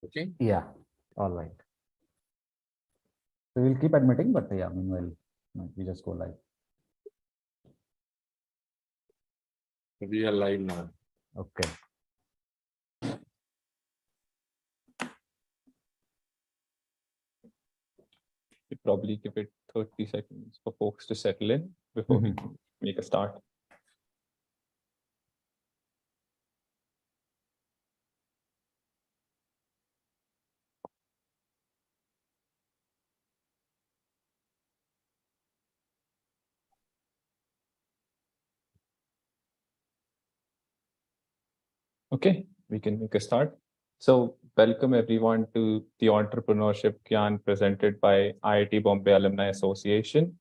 Okay. Yeah, all right. So we'll keep admitting, but yeah, meanwhile, we just go live. We are live now. Okay. We probably give it 30 seconds for folks to settle in before we make a start. Okay, we can make a start. So welcome everyone to the Entrepreneurship Gyan presented by IIT Bombay Alumni Association.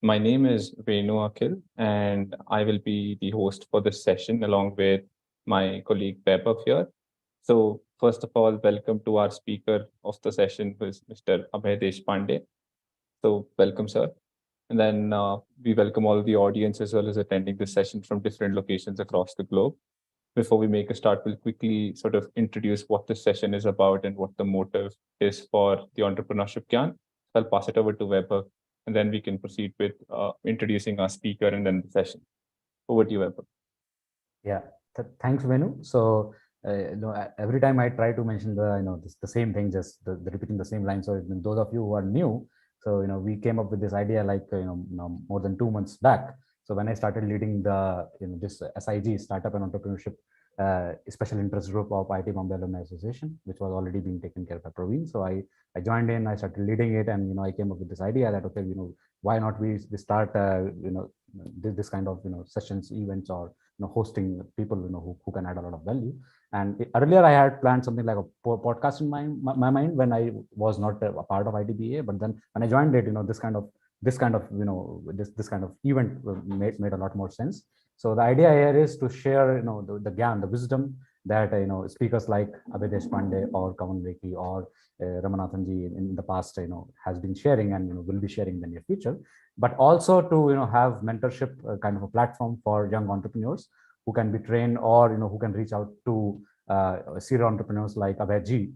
My name is Venu Akhil, and I will be the host for this session along with my colleague Pepe here. So first of all, welcome to our speaker of the session, who is Mr. Abhay Deshpande. So welcome, sir. And then we welcome all the audience as well as attending this session from different locations across the globe. Before we make a start, we'll quickly sort of introduce what this session is about and what the motive is for the Entrepreneurship Gyan. I'll pass it over to Vaibhav, and then we can proceed with introducing our speaker and then the session. Over to you, Vaibhav. Yeah, thanks, Venu. So, every time I try to mention the same thing, just the repeating the same line. So those of you who are new, so we came up with this idea like more than 2 months back. So when I started leading the this SIG, Startup and Entrepreneurship Special Interest Group of IIT Bombay Alumni Association, which was already being taken care of by Praveen. So I joined in, I started leading it, and I came up with this idea that okay, why not we start this kind of sessions, events, or hosting people who can add a lot of value. And earlier I had planned something like a podcast in my mind when I was not a part of ITBA, but then when I joined it, this kind of event made a lot more sense. So the idea here is to share the Gyan, the wisdom that speakers like Abhay Deshpande or Kavan Veki or Ramanathan ji in the past has been sharing and will be sharing in the near future, but also to have mentorship kind of a platform for young entrepreneurs who can be trained or who can reach out to serial entrepreneurs like Abhay ji,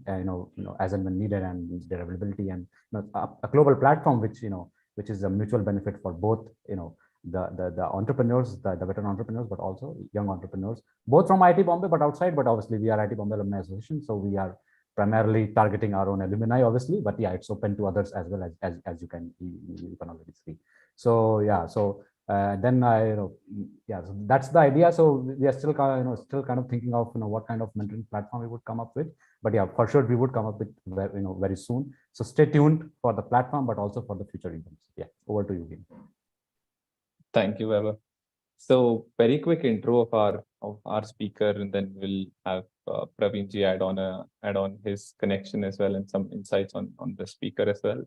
as and when needed, and their availability, and a global platform which is a mutual benefit for both the entrepreneurs, the veteran entrepreneurs, but also young entrepreneurs, both from IIT Bombay but outside. But obviously we are IIT Bombay Alumni Association, so we are primarily targeting our own alumni, obviously, but yeah, it's open to others as well, as you can already see. So yeah, so then so that's the idea. So we are still kind of thinking of what kind of mentoring platform we would come up with, but yeah, for sure we would come up with very soon. So stay tuned for the platform, but also for the future events. Yeah, over to you, Gyan. Thank you, Vaibhav. So very quick intro of our speaker, and then we'll have Praveen ji add on his connection as well and some insights on the speaker as well.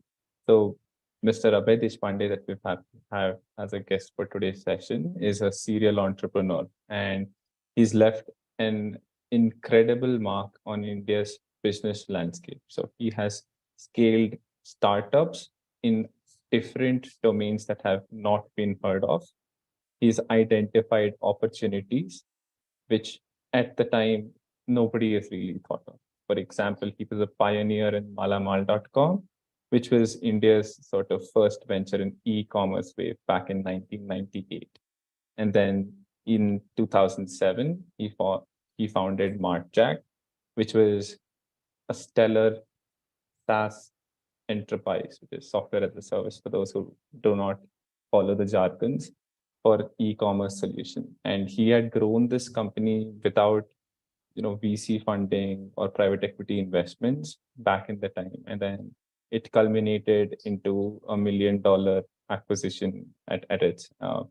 So Mr. Abhay Deshpande that we have as a guest for today's session is a serial entrepreneur, and he's left an incredible mark on India's business landscape. So he has scaled startups in different domains that have not been heard of. He's identified opportunities which at the time nobody has really thought of. For example, he was a pioneer in Malamal.com, which was India's sort of first venture in e-commerce wave back in 1998. And then in 2007, he founded MartJack, which was a stellar SaaS enterprise, which is software as a service for those who do not follow the jargons, for e-commerce solution. And he had grown this company without VC funding or private equity investments back in the time. And then it culminated into $1 million acquisition at its time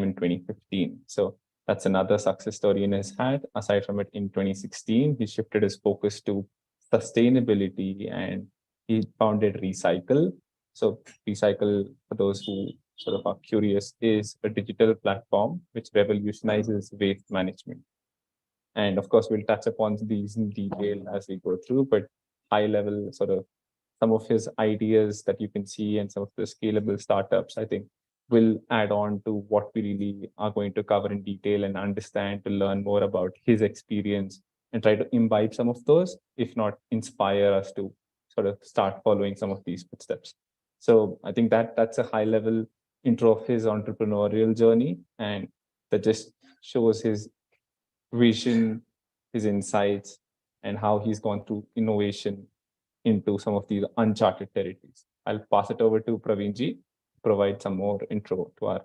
in 2015. So that's another success story in his hat. Aside from it, in 2016, he shifted his focus to sustainability and he founded Recycle. So Recycle, for those who sort of are curious, is a digital platform which revolutionizes waste management. And of course, we'll touch upon these in detail as we go through, but high level sort of some of his ideas that you can see and some of the scalable startups, I think, will add on to what we really are going to cover in detail and understand to learn more about his experience and try to imbibe some of those, if not inspire us to sort of start following some of these footsteps. So I think that's a high level intro of his entrepreneurial journey, and that just shows his vision, his insights, and how he's gone through innovation into some of these uncharted territories. I'll pass it over to Praveenji, provide some more intro to our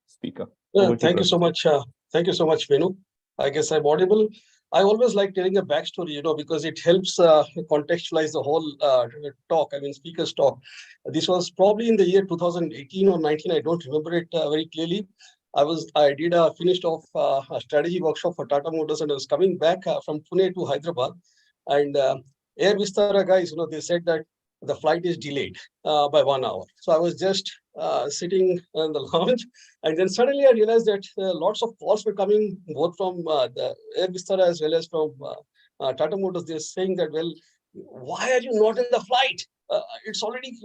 speaker. Thank you so much. Thank you so much, Venu. I guess I'm audible. I always like telling a backstory, because it helps contextualize the whole talk. I mean, speaker's talk. This was probably in the year 2018 or 19. I don't remember it very clearly. I finished off a strategy workshop for Tata Motors, and I was coming back from Pune to Hyderabad, and Air Vistara guys, they said that the flight is delayed by 1 hour. So I was just sitting in the lounge, and then suddenly I realized that lots of calls were coming both from the Air Vistara as well as from Tata Motors. They're saying that, well, why are you not in the flight? It's already,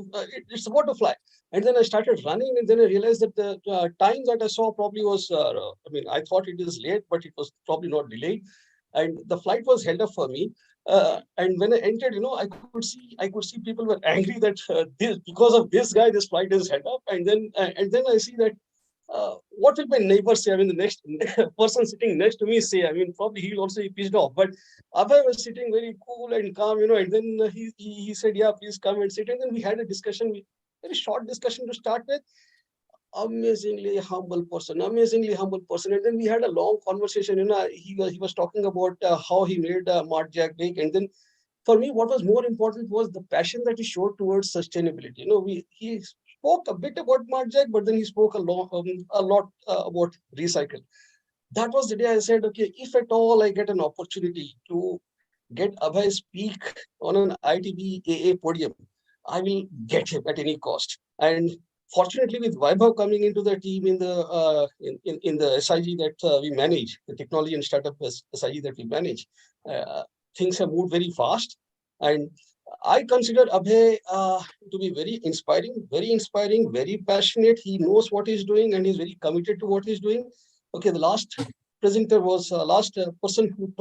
it's about to fly. And then I started running, and then I realized that the time that I saw probably was, I thought it is late, but it was probably not delayed. And the flight was held up for me. And when I entered, I could see people were angry that because of this guy, this flight is held up. And then I see that what will my neighbor say? I mean, the next person sitting next to me say, probably he'll also be pissed off. But Abhay was sitting very cool and calm, and then he said, yeah, please come and sit. And then we had a discussion, very short discussion to start with. Amazingly humble person. And then we had a long conversation. He was talking about how he made a Mart Jack Bake. And then for me, what was more important was the passion that he showed towards sustainability. He spoke a bit about Mart Jack, but then he spoke a lot about recycle. That was the day I said, okay, if at all I get an opportunity to get Abhay speak on an ITB AA podium, I will get him at any cost. And fortunately, with Vaibhav coming into the team in the SIG that we manage, the technology and startup SIG that we manage, things have moved very fast. And I consider Abhay to be very inspiring, very passionate. He knows what he's doing, and he's very committed to what he's doing. Okay, the last presenter was last person who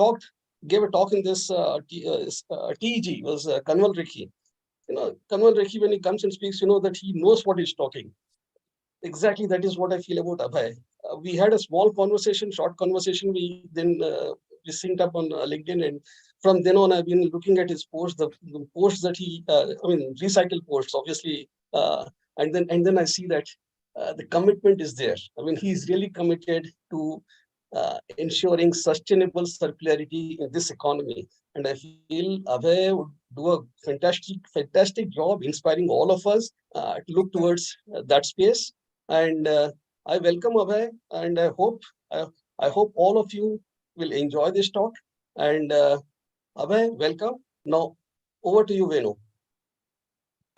gave a talk in this TEG was Kanwal Rekhi. Kanwal Rekhi, when he comes and speaks, that he knows what he's talking. Exactly, that is what I feel about Abhay. We had a small conversation, short conversation. We synced up on LinkedIn, and from then on, I've been looking at his posts, the posts that he, recycled posts, obviously, and then I see that the commitment is there. He's really committed to ensuring sustainable circularity in this economy. And I feel Abhay would do a fantastic job inspiring all of us to look towards that space. And I welcome Abhay, and I hope all of you will enjoy this talk. And Abhay, welcome. Now, over to you, Venu.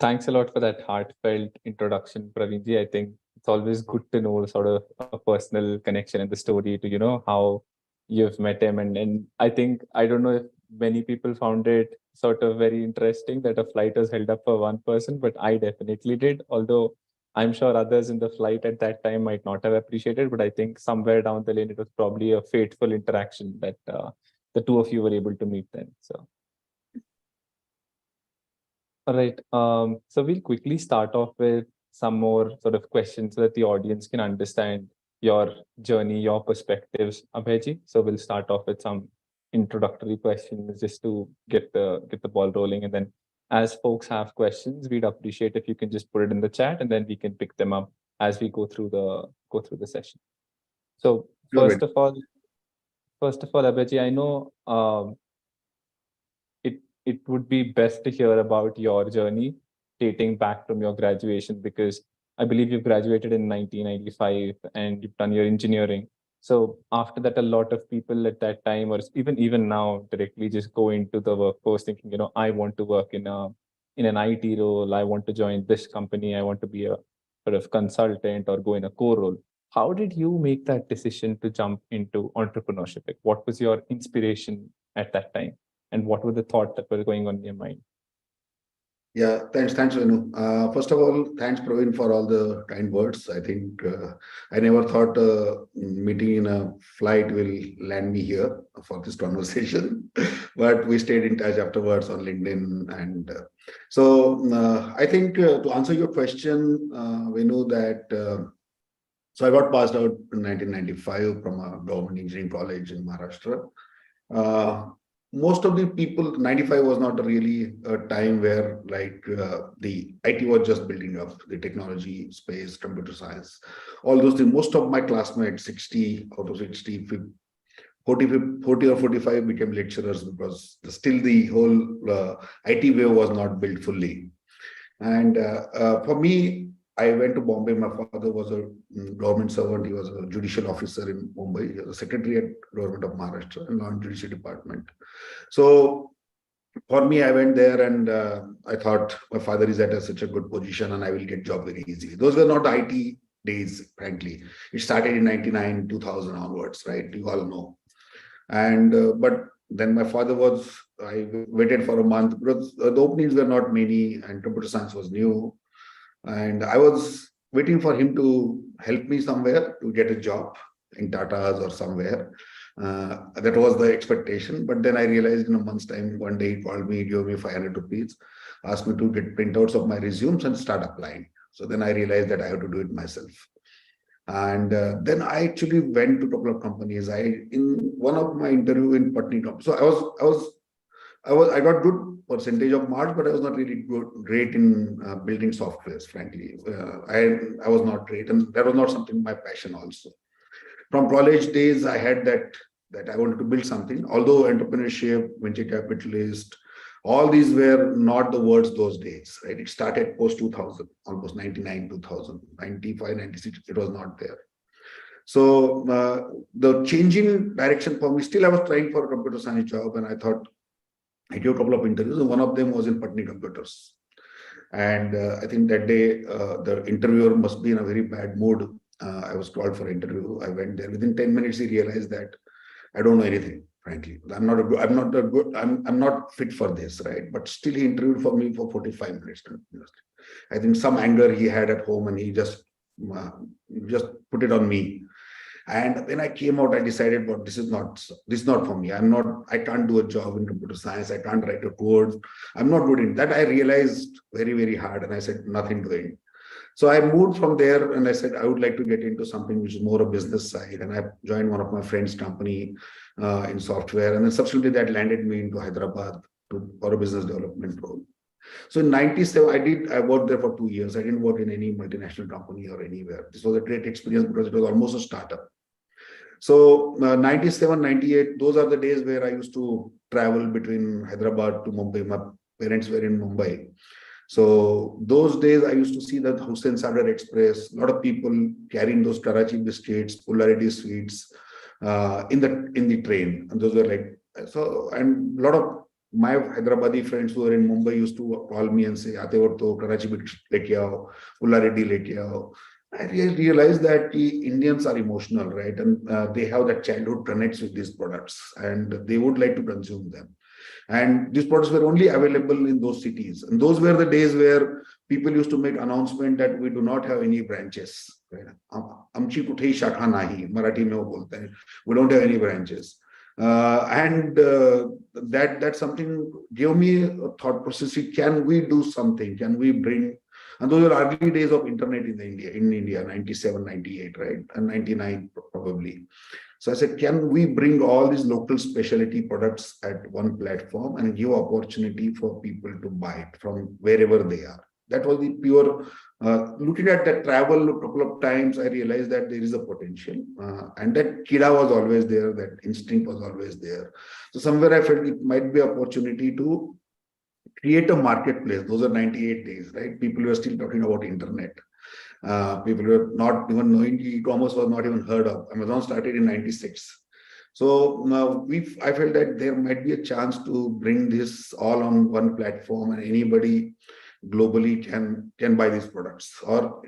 Thanks a lot for that heartfelt introduction, Praveenji. I think it's always good to know sort of a personal connection and the story to, how you've met him. And I think, I don't know if many people found it sort of very interesting that a flight was held up for one person, but I definitely did. Although I'm sure others in the flight at that time might not have appreciated, but I think somewhere down the lane, it was probably a fateful interaction that the two of you were able to meet then. So. All right. So we'll quickly start off with some more sort of questions so that the audience can understand your journey, your perspectives, Abhayji. So we'll start off with some introductory questions just to get the ball rolling. And then as folks have questions, we'd appreciate if you can just put it in the chat, and then we can pick them up as we go through the session. So first of all, Abhayji, I know it would be best to hear about your journey dating back from your graduation, because I believe you graduated in 1995 and you've done your engineering. So after that, a lot of people at that time, or even now, directly just go into the workforce thinking, I want to work in an IT role. I want to join this company. I want to be a sort of consultant or go in a core role. How did you make that decision to jump into entrepreneurship? Like, what was your inspiration at that time? And what were the thoughts that were going on in your mind? Yeah, thanks, Venu. First of all, thanks, Praveen, for all the kind words. I think I never thought meeting in a flight will land me here for this conversation, but we stayed in touch afterwards on LinkedIn. And I think to answer your question, Venu, that so I got passed out in 1995 from a government engineering college in Maharashtra. Most of the people, 95 was not really a time where the IT was just building up, the technology space, computer science, all those things. Most of my classmates, 60 out of 60, 40 or 45 became lecturers because still the whole IT wave was not built fully. And for me, I went to Bombay. My father was a government servant. He was a judicial officer in Bombay. He was a secretary at Government of Maharashtra and non-judicial department. So for me, I went there and I thought my father is at such a good position and I will get job very easily. Those were not IT days, frankly. It started in 99, 2000 onwards, right? You all know. And but then my father I waited for a month because the openings were not many and computer science was new. And I was waiting for him to help me somewhere to get a job in Tata's or somewhere. That was the expectation. But then I realized in a month's time, one day he called me, gave me 500 rupees, asked me to get printouts of my resumes and start applying. So then I realized that I have to do it myself. And then I actually went to a couple of companies. In one of my interview in Patni, so I got good percentage of marks, but I was not really great in building softwares, frankly. I was not great, and that was not something my passion also. From college days, I had that I wanted to build something, although entrepreneurship, venture capitalist, all these were not the words those days, right? It started post-2000, almost 99, 2000, 95, 96, it was not there. So the changing direction for me, still I was trying for a computer science job, and I thought, I gave a couple of interviews, and one of them was in Patni Computers. And I think that day, the interviewer must be in a very bad mood. I was called for an interview. I went there. Within 10 minutes, he realized that I don't know anything, frankly. I'm not fit for this, right? But still, he interviewed for me for 45 minutes. I think some anger he had at home, and he just put it on me. And when I came out, I decided, but this is not for me. I can't do a job in computer science. I can't write a code. I'm not good in that. I realized very, very hard. And I said, nothing doing. So I moved from there and I said, I would like to get into something which is more a business side. And I joined one of my friend's company in software. And then subsequently that landed me into Hyderabad for a business development role. So in 97, I worked there for 2 years. I didn't work in any multinational company or anywhere. This was a great experience because it was almost a startup. So 97, 98, those are the days where I used to travel between Hyderabad to Mumbai. My parents were in Mumbai. So those days I used to see that Hussain Sagar Express, a lot of people carrying those Karachi biscuits, Polarity sweets in the train. And those were and a lot of my Hyderabadi friends who were in Mumbai used to call me and say, "Aate vaqt to Karachi biscuits leke aao, Polarity leke aao." I realized that the Indians are emotional, right? And they have that childhood connects with these products and they would like to consume them. And these products were only available in those cities. And those were the days where people used to make announcement that we do not have any branches. Amchi kuthei shakha nahi, Marathi mein wo bolte hain. We don't have any branches. That's something gave me a thought process. Can we do something? Can we bring? And those were early days of internet in India, 97, 98, right? And 99 probably. So I said, can we bring all these local specialty products at one platform and give opportunity for people to buy it from wherever they are? That was the pure, looking at that travel a couple of times, I realized that there is a potential. And that kida was always there, that instinct was always there. So somewhere I felt it might be an opportunity to create a marketplace. Those are 98 days, right? People were still talking about internet. People were not even knowing eCommerce was not even heard of. Amazon started in 96. So I felt that there might be a chance to bring this all on one platform and anybody globally can buy these products or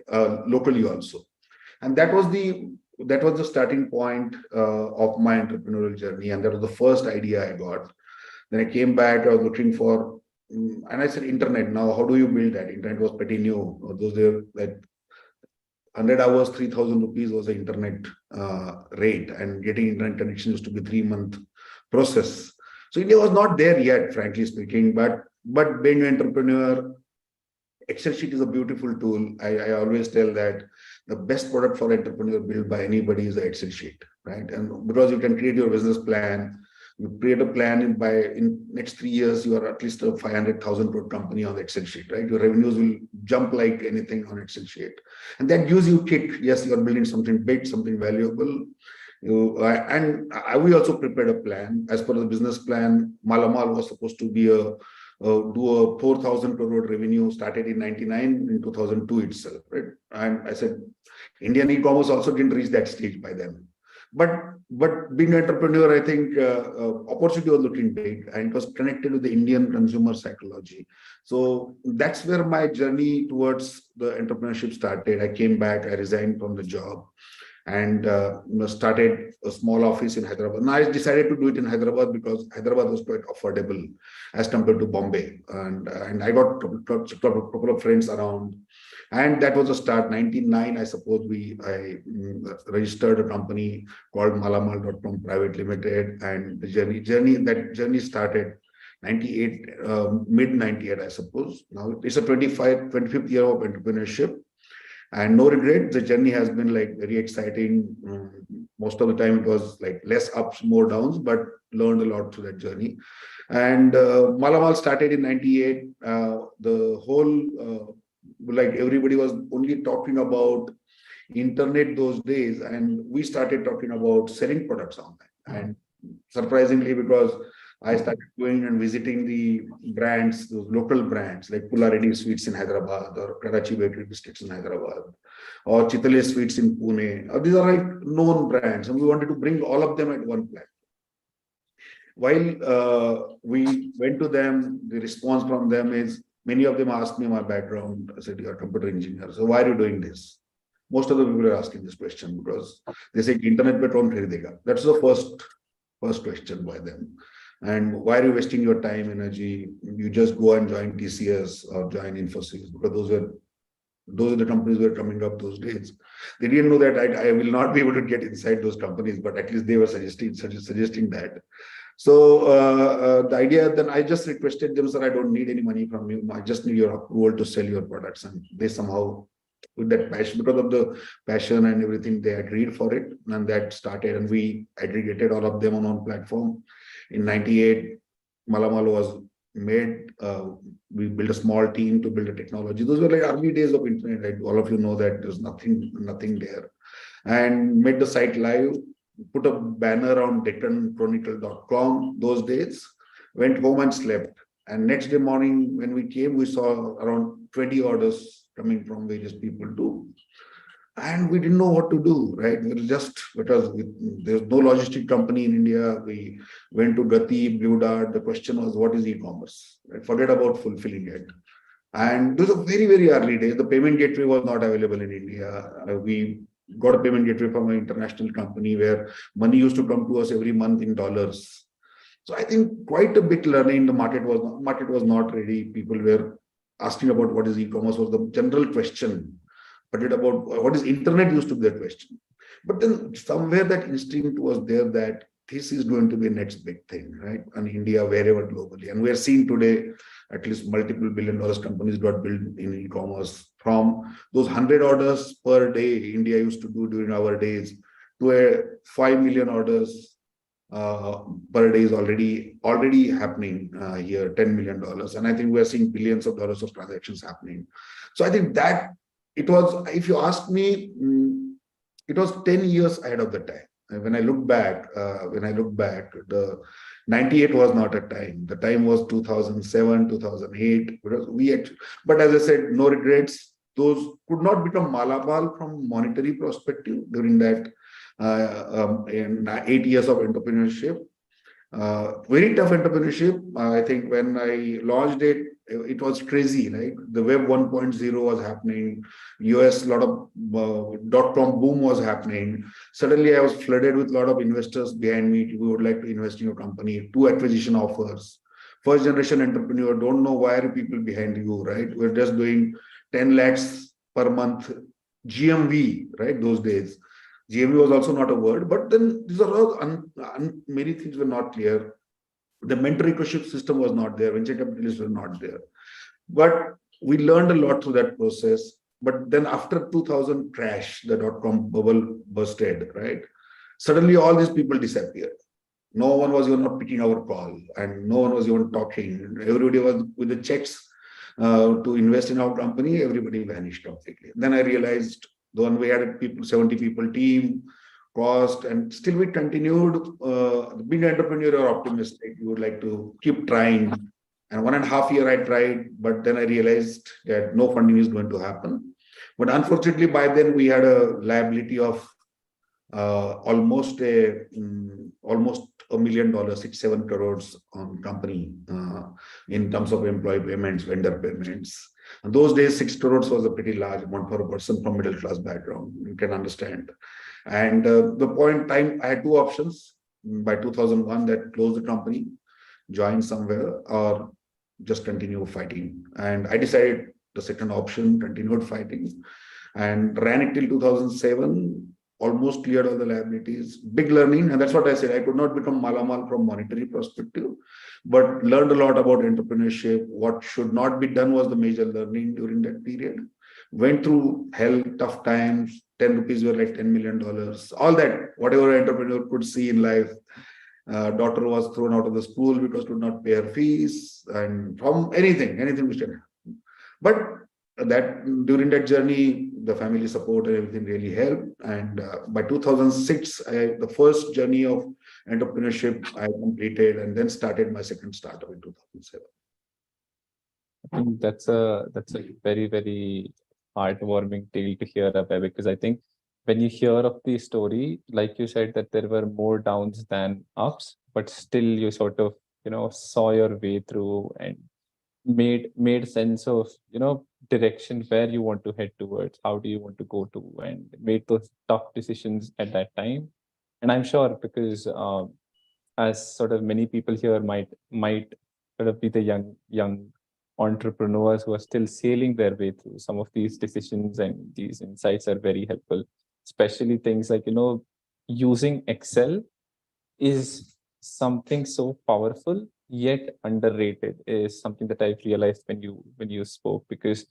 locally also. And that was the starting point of my entrepreneurial journey. And that was the first idea I got. Then I came back, I was looking for and I said, internet. Now, how do you build that? Internet was pretty new. Those were that 100 hours, 3,000 rupees was the internet rate, and getting internet connection used to be 3-month process. So India was not there yet, frankly speaking. But being an entrepreneur, Excel sheet is a beautiful tool. I always tell that the best product for entrepreneur built by anybody is the Excel sheet, right? And because you can create your business plan, you create a plan in next 3 years, you are at least a 500,000 crore company on the Excel sheet, right? Your revenues will jump like anything on Excel sheet. And that gives you kick. Yes, you are building something big, something valuable. We also prepared a plan. As per the business plan, Malamal was supposed to be do a 4,000 crore revenue, started in 99, in 2002 itself, right? And I said, Indian e-commerce also didn't reach that stage by then. But being an entrepreneur, I think opportunity was looking big, and it was connected with the Indian consumer psychology. So that's where my journey towards the entrepreneurship started. I came back, I resigned from the job, and started a small office in Hyderabad. And I decided to do it in Hyderabad because Hyderabad was quite affordable as compared to Bombay. And I got a couple of friends around. And that was the start. 1999, I suppose, I registered a company called Malamal.com Private Limited. And the journey started 98, mid-98, I suppose. Now it's a 25th year of entrepreneurship. And no regret, the journey has been like very exciting. Most of the time it was like less ups, more downs, but learned a lot through that journey. And Malamal started in 98. The whole, like everybody was only talking about internet those days. And we started talking about selling products online. And surprisingly, because I started going and visiting the brands, those local brands like Pula Ready Sweets in Hyderabad, or Karachi Bakery Biscuits in Hyderabad, or Chitale Sweets in Pune. These are like known brands, and we wanted to bring all of them at one platform. While we went to them, the response from them is, many of them asked me my background. I said, you're a computer engineer, so why are you doing this? Most of the people are asking this question because they say, internet pe kaun kharidega? That's the first question by them. And why are you wasting your time, energy? You just go and join TCS or join Infosys, because those are the companies who were coming up those days. They didn't know that I will not be able to get inside those companies, but at least they were suggesting that. So the idea, then I just requested them, sir, I don't need any money from you. I just need your approval to sell your products. And they somehow, with that passion, because of the passion and everything, they agreed for it. And that started, and we aggregated all of them on one platform. In 98, Malamal was made. We built a small team to build a technology. Those were like early days of internet, right? All of you know that there's nothing there. And made the site live, put a banner on DeccanChronicle.com those days, went home and slept. And next day morning, when we came, we saw around 20 orders coming from various people too. And we didn't know what to do, right? We were just, because there's no logistic company in India. We went to Gati, Blue Dart. The question was, what is e-commerce? Right? Forget about fulfilling it. And those are very, very early days. The payment gateway was not available in India. We got a payment gateway from an international company where money used to come to us every month in dollars. So I think quite a bit learning. The market was not ready. People were asking about what is e-commerce was the general question. But about what is internet used to be the question. But then somewhere that instinct was there that this is going to be the next big thing, right? And India, wherever globally. And we are seeing today at least multiple billion-dollar companies got built in e-commerce. From those 100 orders per day India used to do during our days to a 5 million orders per day is already happening here, $10 million. And I think we are seeing billions of dollars of transactions happening. So I think that it was, if you ask me, it was 10 years ahead of the time. When I look back, the 98 was not a time. The time was 2007, 2008. But as I said, no regrets. Those could not become Malamal from monetary perspective during that 8 years of entrepreneurship. Very tough entrepreneurship. I think when I launched it, it was crazy, right? The web 1.0 was happening. US, a lot of .com boom was happening. Suddenly I was flooded with a lot of investors behind me. We would like to invest in your company. 2 acquisition offers first generation entrepreneur, don't know why are people behind you, right? We're just doing 10 lakhs per month GMV, right? Those days. GMV was also not a word, but then these are all many things were not clear. The mentor ecosystem system was not there. Venture capitalists were not there. But we learned a lot through that process. But then after 2000 crash, the dot-com bubble bursted, right? Suddenly all these people disappeared. No one was even not picking our call, and no one was even talking. Everybody was with the checks to invest in our company. Everybody vanished completely. Then I realized the one we had people, 70 people team, cost, and still we continued. Being an entrepreneur, you're optimistic. You would like to keep trying. And 1.5 years I tried, but then I realized that no funding is going to happen. But unfortunately, by then we had a liability of almost $1 million, 6-7 crores on company in terms of employee payments, vendor payments. And those days, 6 crores was a pretty large amount for a person from middle class background. You can understand. And the point time, I had two options by 2001: that close the company, join somewhere, or just continue fighting. And I decided the second option, continued fighting, and ran it till 2007. Almost cleared all the liabilities, big learning. And that's what I said. I could not become malamal from monetary perspective, but learned a lot about entrepreneurship. What should not be done was the major learning during that period. Went through hell, tough times. 10 rupees were like $10 million. All that, whatever an entrepreneur could see in life. Daughter was thrown out of the school because could not pay her fees, and from anything which can happen. But that during that journey, the family support and everything really helped. And by 2006, the first journey of entrepreneurship I completed, and then started my second startup in 2007. I think that's a very, very heartwarming tale to hear, Abhay, because I think when you hear of the story, like you said, that there were more downs than ups, but still you sort of, saw your way through and made sense of, direction where you want to head towards, how do you want to go to, and made those tough decisions at that time. And I'm sure because as sort of many people here might sort of be the young entrepreneurs who are still sailing their way through, some of these decisions and these insights are very helpful, especially things like, using Excel is something so powerful yet underrated, is something that I've realized when you spoke, because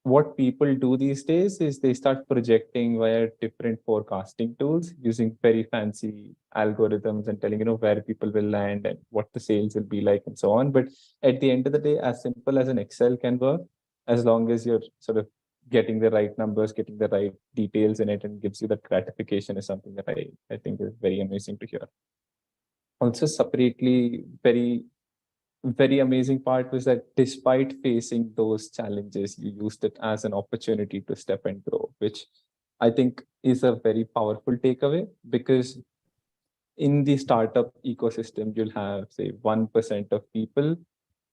what people do these days is they start projecting via different forecasting tools using very fancy algorithms and telling, where people will land and what the sales will be like and so on. But at the end of the day, as simple as an Excel can work, as long as you're sort of getting the right numbers, getting the right details in it, and gives you that gratification, is something that I think is very amazing to hear. Also, separately, very, very amazing part was that despite facing those challenges, you used it as an opportunity to step and grow, which I think is a very powerful takeaway, because in the startup ecosystem, you'll have, say, 1% of people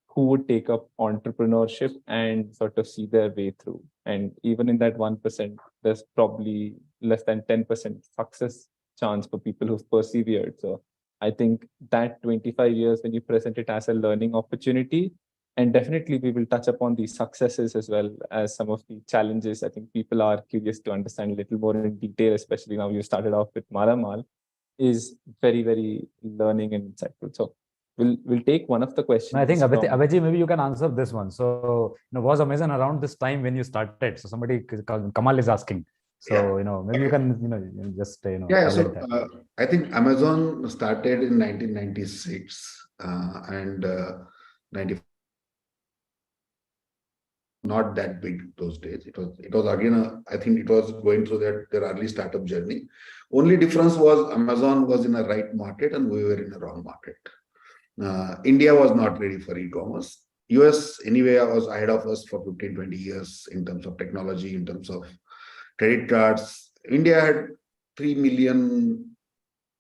who would take up entrepreneurship and sort of see their way through. And even in that 1%, there's probably less than 10% success chance for people who've persevered. So I think that 25 years, when you present it as a learning opportunity, and definitely we will touch upon the successes as well as some of the challenges. I think people are curious to understand a little more in detail, especially now you started off with Malamal, is very, very learning and insightful. So we'll take one of the questions. I think Abhay, maybe you can answer this one. So, was Amazon around this time when you started? So somebody, Kamal is asking. So, maybe you can, just, Yeah, so I think Amazon started in 1996 and 95. Not that big those days. It was again, I think it was going through their early startup journey. Only difference was Amazon was in a right market and we were in a wrong market. India was not ready for e-commerce. US anyway was ahead of us for 15-20 years in terms of technology, in terms of credit cards. India had 3 million,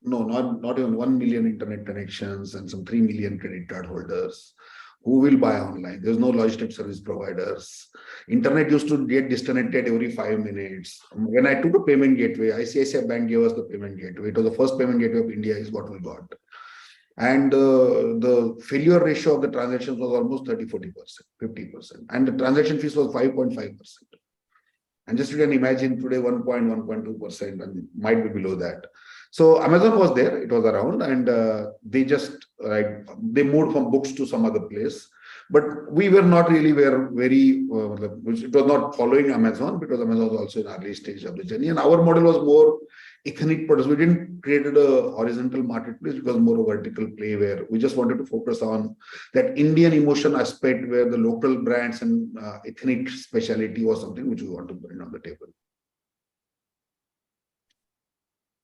no, not even 1 million internet connections and some 3 million credit card holders. Who will buy online? There's no logistics service providers. Internet used to get disconnected every 5 minutes. When I took a payment gateway, ICICI Bank gave us the payment gateway. It was the first payment gateway of India is what we got. And the failure ratio of the transactions was almost 30-40%, 50%. And the transaction fees was 5.5%. And just you can imagine today 1.2%, and might be below that. So Amazon was there, it was around, and they just they moved from books to some other place. But we were not really very, it was not following Amazon, because Amazon was also in early stage of the journey. And our model was more ethnic products. We didn't create a horizontal marketplace, it was more a vertical play where we just wanted to focus on that Indian emotion aspect, where the local brands and ethnic speciality was something which we want to bring on the table.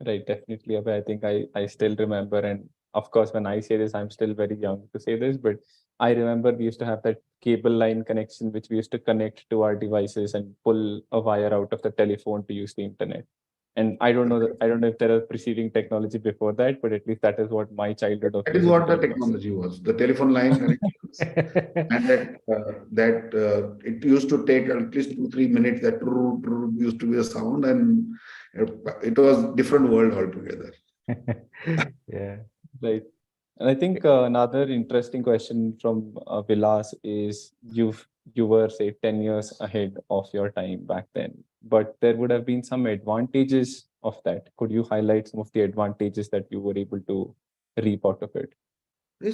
Right, definitely, Abhay. I think I still remember, and of course, when I say this, I'm still very young to say this, but I remember we used to have that cable line connection, which we used to connect to our devices and pull a wire out of the telephone to use the internet. And I don't know if there was preceding technology before that, but at least that is what my childhood of. That is what the technology was. The telephone line connections, and that it used to take at least 2-3 minutes. That used to be a sound, and it was different world altogether. Yeah. Right. And I think another interesting question from Vilas is you were, say, 10 years ahead of your time back then, but there would have been some advantages of that. Could you highlight some of the advantages that you were able to reap out of it?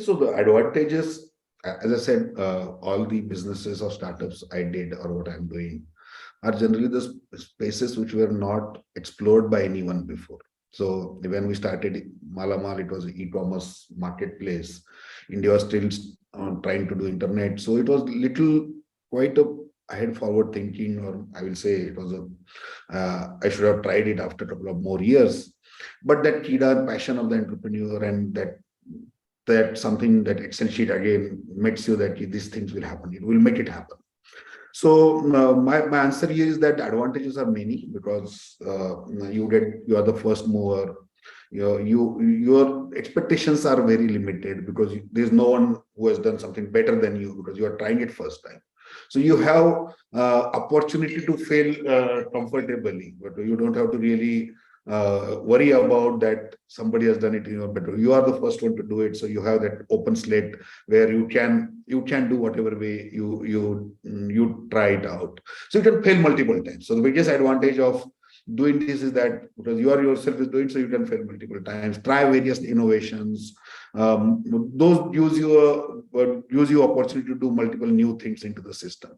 So the advantages, as I said, all the businesses or startups I did or what I'm doing are generally the spaces which were not explored by anyone before. So when we started Malamal, it was an e-commerce marketplace. India was still trying to do internet. So it was quite a ahead forward thinking, or I will say it was I should have tried it after a couple of more years. But that kida passion of the entrepreneur, and that something that Excel sheet again makes you that these things will happen. It will make it happen. So my answer here is that advantages are many, because you are the first mover. Your expectations are very limited, because there's no one who has done something better than you, because you are trying it first time. So you have opportunity to fail comfortably, but you don't have to really worry about that somebody has done it better. You are the first one to do it, so you have that open slate where you can do whatever way you try it out. So you can fail multiple times. So the biggest advantage of doing this is that because you are yourself is doing, so you can fail multiple times, try various innovations. Those gives you opportunity to do multiple new things into the system.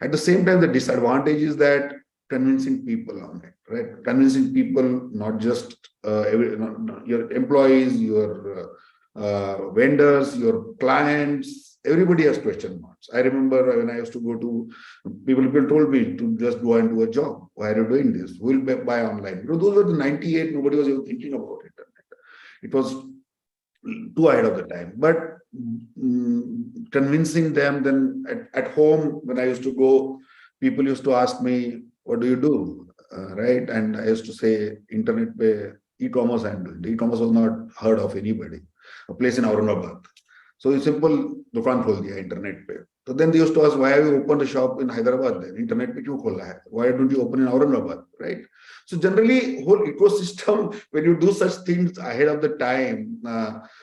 At the same time, the disadvantage is that convincing people on it, right? Convincing people, not just your employees, your vendors, your clients, everybody has question marks. I remember when I used to go to people told me to just go and do a job. Why are you doing this? We'll buy online. Those were the 98, nobody was even thinking about internet. It was too ahead of the time. But convincing them, then at home, when I used to go, people used to ask me, what do you do? Right? And I used to say, internet pay, e-commerce I'm doing. The e-commerce was not heard of anybody. A place in Aurangabad. So it's simple, dukaan khol diya, internet pay. So then they used to ask, why have you opened a shop in Hyderabad then? Internet pe kyun khola hai? Why don't you open in Aurangabad? Right? So generally, whole ecosystem, when you do such things ahead of the time,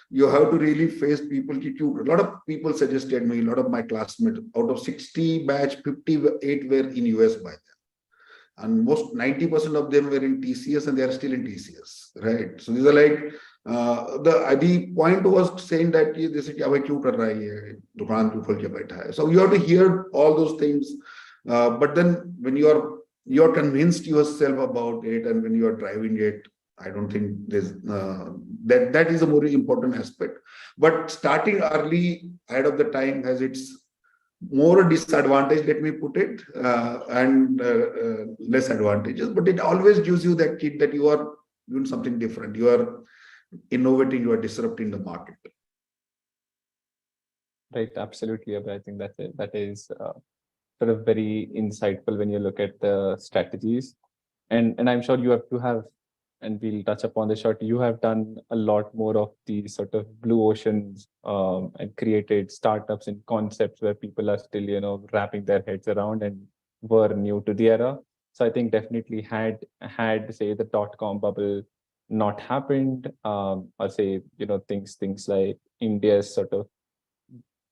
you have to really face people. A lot of people suggested me, a lot of my classmates, out of 60 batch, 58 were in US by then. And most 90% of them were in TCS, and they are still in TCS, right? So these are like, the point was saying that this is so you have to hear all those things, but then when you're convinced yourself about it, and when you are driving it, I don't think there's that is a more important aspect. But starting early ahead of the time has its more disadvantage, let me put it, and less advantages. But it always gives you that kit that you are doing something different. You are innovating, you are disrupting the market. Right, absolutely. I think that is sort of very insightful when you look at the strategies, and I'm sure you have to have, and we'll touch upon the short. You have done a lot more of these sort of blue oceans and created startups and concepts where people are still, wrapping their heads around and were new to the era. So I think definitely had say the .com bubble not happened, or say, things like India's sort of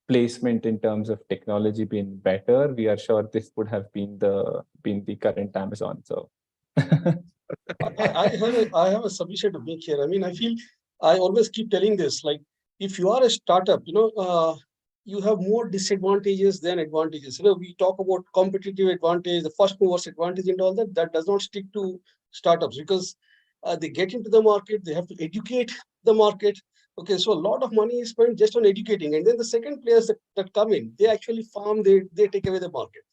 placement in terms of technology being better, we are sure this would have been the current Amazon. So I have a submission to make here. I mean, I feel I always keep telling this, like, if you are a startup, you have more disadvantages than advantages. We talk about competitive advantage, the first movers advantage and all that. That does not stick to startups because they get into the market, they have to educate the market. Okay, so a lot of money is spent just on educating. And then the second players that come in, they actually farm, they take away the market.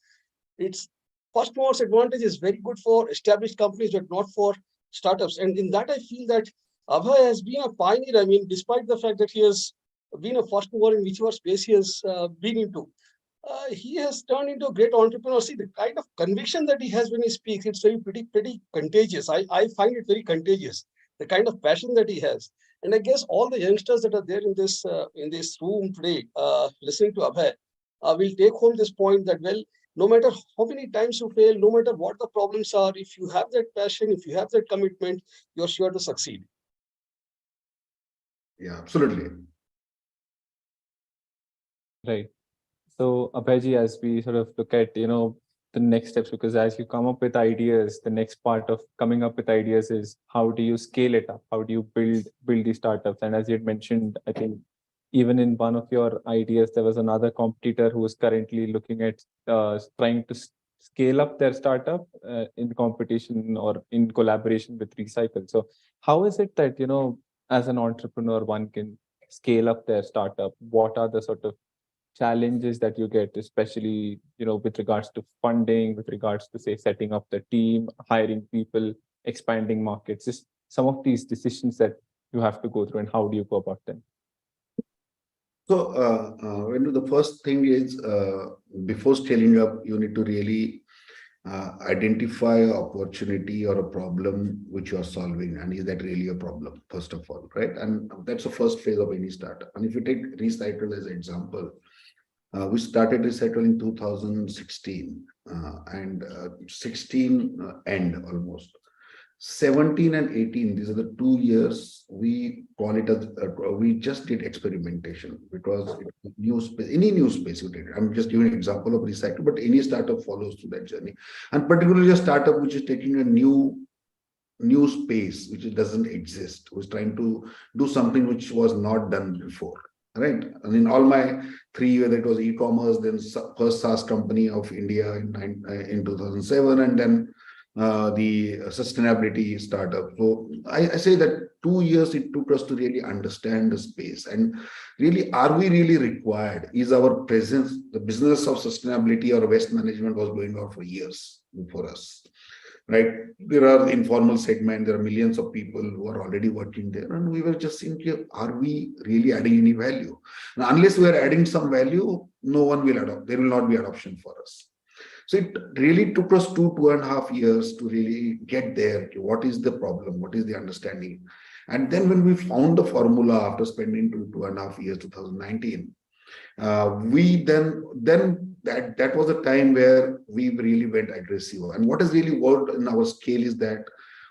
It's first movers advantage is very good for established companies, but not for startups. And in that, I feel that Abhay has been a pioneer. I mean, despite the fact that he has been a first mover in whichever space he has been into, he has turned into a great entrepreneur. See, the kind of conviction that he has when he speaks, it's very pretty contagious. I find it very contagious, the kind of passion that he has. And I guess all the youngsters that are there in this room today, listening to Abhay, will take home this point that, well, no matter how many times you fail, no matter what the problems are, if you have that passion, if you have that commitment, you're sure to succeed. Yeah, absolutely. right. So Abhayji, as we sort of look at, the next steps, because as you come up with ideas, the next part of coming up with ideas is how do you scale it up? How do you build these startups? And as you had mentioned, I think even in one of your ideas, there was another competitor who is currently looking at trying to scale up their startup in competition or in collaboration with Recycle. So how is it that, as an entrepreneur, one can scale up their startup? What are the sort of challenges that you get, especially, with regards to funding, with regards to, say, setting up the team, hiring people, expanding markets, just some of these decisions that you have to go through, and how do you go about them? So, the first thing is, before scaling up, you need to really identify an opportunity or a problem which you are solving, and is that really a problem, first of all, right? And that's the first phase of any startup. And if you take Recycle as an example, we started Recycle in 2016, and 16 end almost. 17 and 18, these are the 2 years we call it as we just did experimentation, because new space, any new space you take. I'm just giving an example of Recycle, but any startup follows through that journey, and particularly a startup which is taking a new space which doesn't exist, who's trying to do something which was not done before. Right. And in all my 3 years, it was eCommerce, then first SaaS company of India in 2007, and then the sustainability startup. So I say that 2 years it took us to really understand the space, and really, are we really required? Is our presence, the business of sustainability or waste management was going on for years before us, right? There are informal segments, there are millions of people who are already working there, and we were just thinking, are we really adding any value? Now, unless we are adding some value, no one will adopt. There will not be adoption for us. So it really took us 2.5 years to really get there. What is the problem? What is the understanding? And then when we found the formula after spending 2.5 years, 2019, we then that was the time where we really went aggressive. And what has really worked in our scale is that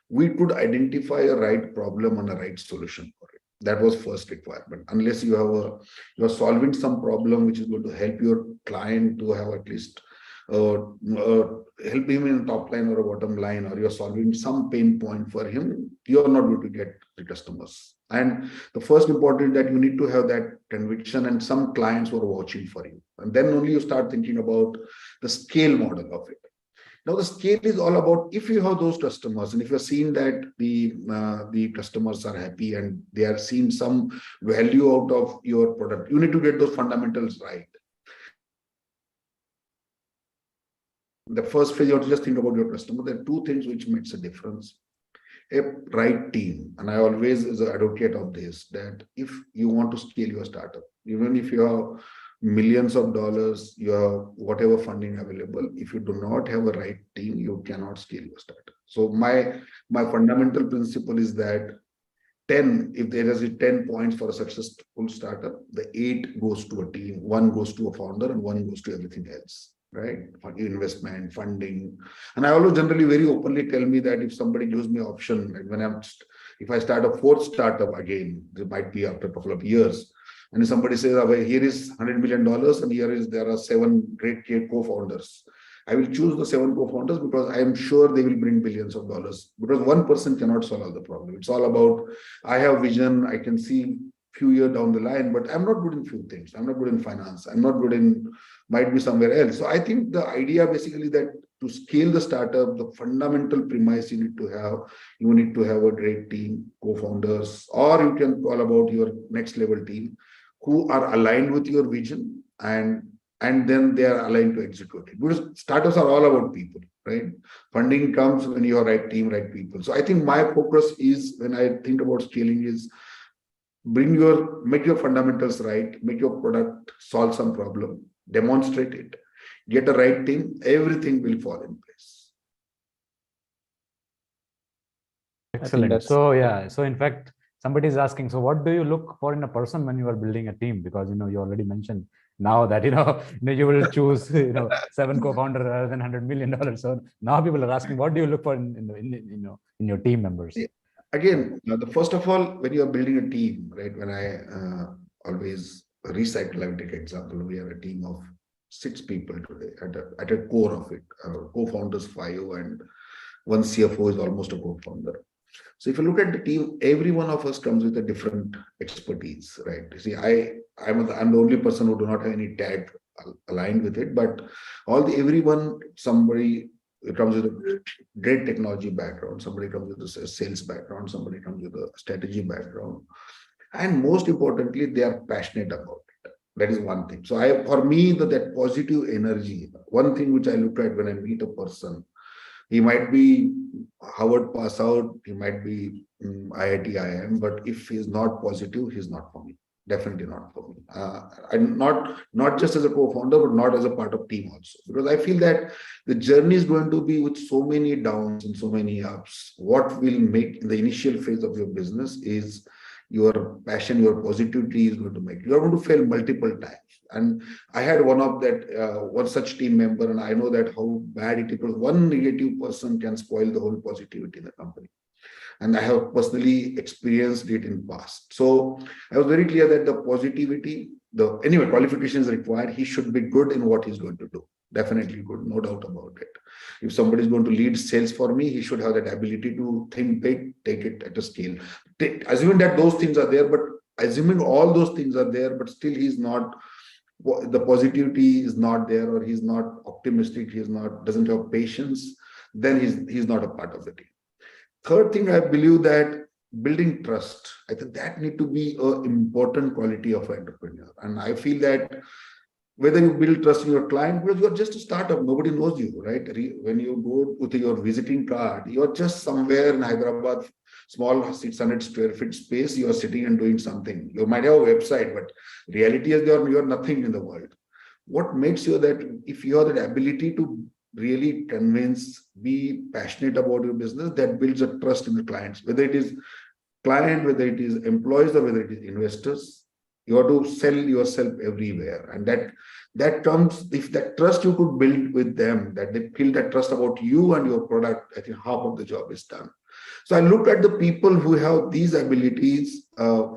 we could identify a right problem and a right solution for it. That was first requirement. Unless you are solving some problem which is going to help your client to have at least help him in top line or a bottom line, or you're solving some pain point for him, you're not going to get the customers. And the first important is that you need to have that conviction and some clients who are watching for you. And then only you start thinking about the scale model of it. Now, the scale is all about, if you have those customers, and if you're seeing that the customers are happy and they are seeing some value out of your product, you need to get those fundamentals right. The first phase, you have to just think about your customer. There are two things which makes a difference. A right team, and I always is an advocate of this, that if you want to scale your startup, even if you have millions of dollars, you have whatever funding available, if you do not have a right team, you cannot scale your startup. So my fundamental principle is that 10, if there is 10 points for a successful startup, the 8 goes to a team, 1 goes to a founder, and 1 goes to everything else. Right? Investment, funding. And I always generally very openly tell me that if somebody gives me option, like when If I start a fourth startup again, it might be after a couple of years, and somebody says, here is $100 million, and there are 7 great co-founders. I will choose the 7 co-founders because I am sure they will bring billions of dollars, because one person cannot solve all the problem. It's all about, I have vision, I can see few years down the line, but I'm not good in few things. I'm not good in finance. I'm not good in, might be somewhere else. So I think the idea basically that to scale the startup, the fundamental premise you need to have a great team, co-founders, or you can call about your next level team who are aligned with your vision, and then they are aligned to execute it. Because startups are all about people, right? Funding comes when you have right team, right people. So I think my focus is, when I think about scaling, is make your fundamentals right, make your product solve some problem, demonstrate it, get the right team, everything will fall in place. Excellent. So yeah, so in fact, somebody is asking, so what do you look for in a person when you are building a team? Because you already mentioned now that you will choose 7 co-founders rather than $100 million. So now people are asking, what do you look for in your team members? Yeah. Again, first of all, when you are building a team, right? When I always recycle, I will take an example. We have a team of 6 people today at a core of it. Co-founders 5, and 1 CFO is almost a co-founder. So if you look at the team, every one of us comes with a different expertise, right? You see, I'm the only person who do not have any tag aligned with it, but somebody comes with a great technology background, somebody comes with a sales background, somebody comes with a strategy background, and most importantly, they are passionate about it. That is one thing. So for me, that positive energy, one thing which I look at when I meet a person, he might be Harvard pass out, he might be IIT, IIM, but if he's not positive, he's not for me. Definitely not for me. And not just as a co-founder, but not as a part of team also. Because I feel that the journey is going to be with so many downs and so many ups. What will make in the initial phase of your business is your passion, your positivity is going to make. You're going to fail multiple times. And I had one such team member, and I know that how bad it is, because one negative person can spoil the whole positivity in the company. And I have personally experienced it in past. So I was very clear that the positivity, qualification is required. He should be good in what he's going to do. Definitely good, no doubt about it. If somebody is going to lead sales for me, he should have that ability to think big, take it at a scale. Assuming that those things are there, but assuming all those things are there, but still the positivity is not there, or he's not optimistic, doesn't have patience, then he's not a part of the team. Third thing, I believe that building trust, I think that need to be an important quality of an entrepreneur. And I feel that whether you build trust in your client, because you're just a startup, nobody knows you, right? When you go with your visiting card, you're just somewhere in Hyderabad, small 600 square feet space, you're sitting and doing something. You might have a website, but reality is you're nothing in the world. What makes you that if you have that ability to really convince, be passionate about your business, that builds a trust in the clients, whether it is client, whether it is employees, or whether it is investors, you have to sell yourself everywhere. And that comes, if that trust you could build with them, that they feel that trust about you and your product, I think half of the job is done. So I look at the people who have these abilities,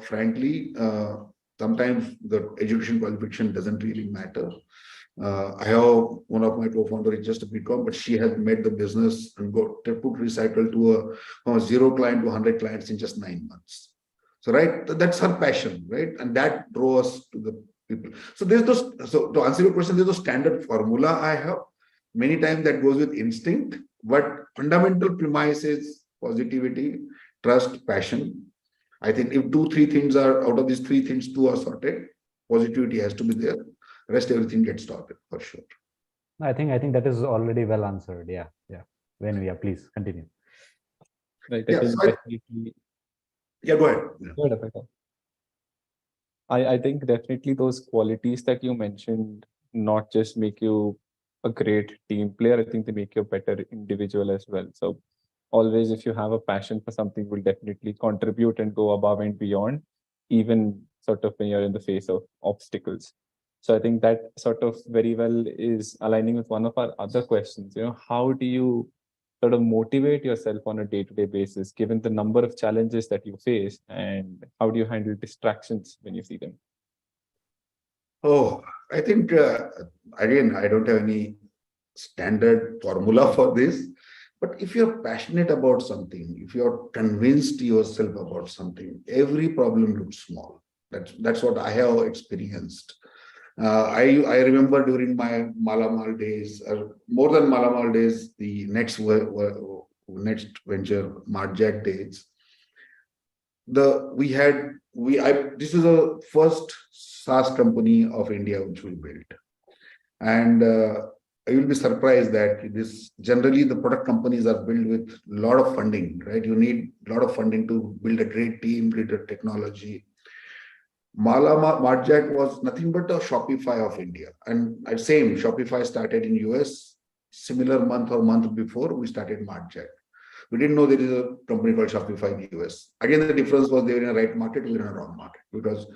frankly, sometimes the education qualification doesn't really matter. I have one of my co-founders is just a BCom, but she has made the business and put recycle from a 0 client to 100 clients in just 9 months. So, right, that's her passion, right? And that draws to the people. So so to answer your question, there's a standard formula I have. Many times that goes with instinct, but fundamental premise is positivity, trust, passion. I think if 2-3 things are out of these 3 things, 2 are sorted, positivity has to be there. Rest everything gets started for sure. I think that is already well answered. Yeah. Please continue. Right. Yeah, go ahead. Go ahead. I think definitely those qualities that you mentioned not just make you a great team player, I think they make you a better individual as well. So always, if you have a passion for something, will definitely contribute and go above and beyond, even sort of when you're in the face of obstacles. So I think that sort of very well is aligning with one of our other questions. How do you sort of motivate yourself on a day-to-day basis, given the number of challenges that you face, and how do you handle distractions when you see them? Oh, I think, again, I don't have any standard formula for this, but if you're passionate about something, if you're convinced yourself about something, every problem looks small. That's what I have experienced. I remember during my Malamal days, more than Malamal days, the next venture, Marjack days. This is the first SaaS company of India which we built, and you will be surprised that generally the product companies are built with a lot of funding, right? You need a lot of funding to build a great team, build a technology. Marjack was nothing but a Shopify of India. And same, Shopify started in US, similar month or month before we started Marjack. We didn't know there is a company called Shopify in the US. Again, the difference was they were in a right market, we were in a wrong market, because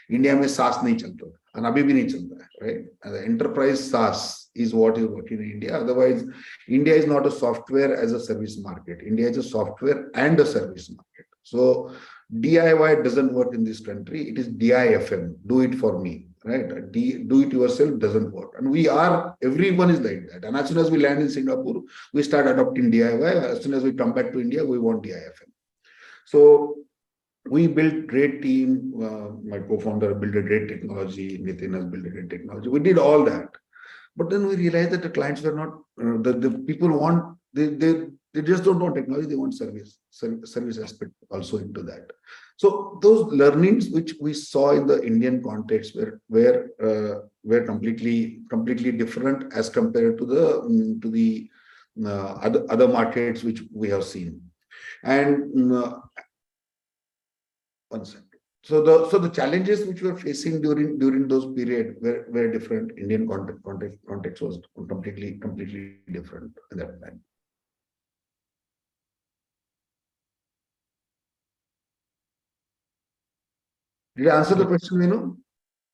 India mein SaaS nahi chalta and abhi bhi nahi chalta hai, right? And the enterprise SaaS is what is working in India. Otherwise, India is not a software as a service market. India is a software and a service market. So DIY doesn't work in this country. It is DIFM, do it for me, right? Do it yourself doesn't work. And everyone is like that. And as soon as we land in Singapore, we start adopting DIY. As soon as we come back to India, we want DIFM. So we built great team. My co-founder built a great technology. Nitin has built a great technology. We did all that. But then we realized that the clients were not, the people want, they just don't want technology, they want service aspect also into that. So those learnings which we saw in the Indian context were completely different as compared to the other markets which we have seen. And one second. So the challenges which we were facing during those period were different. Indian context was completely different at that time. Did I answer the question, Vinu?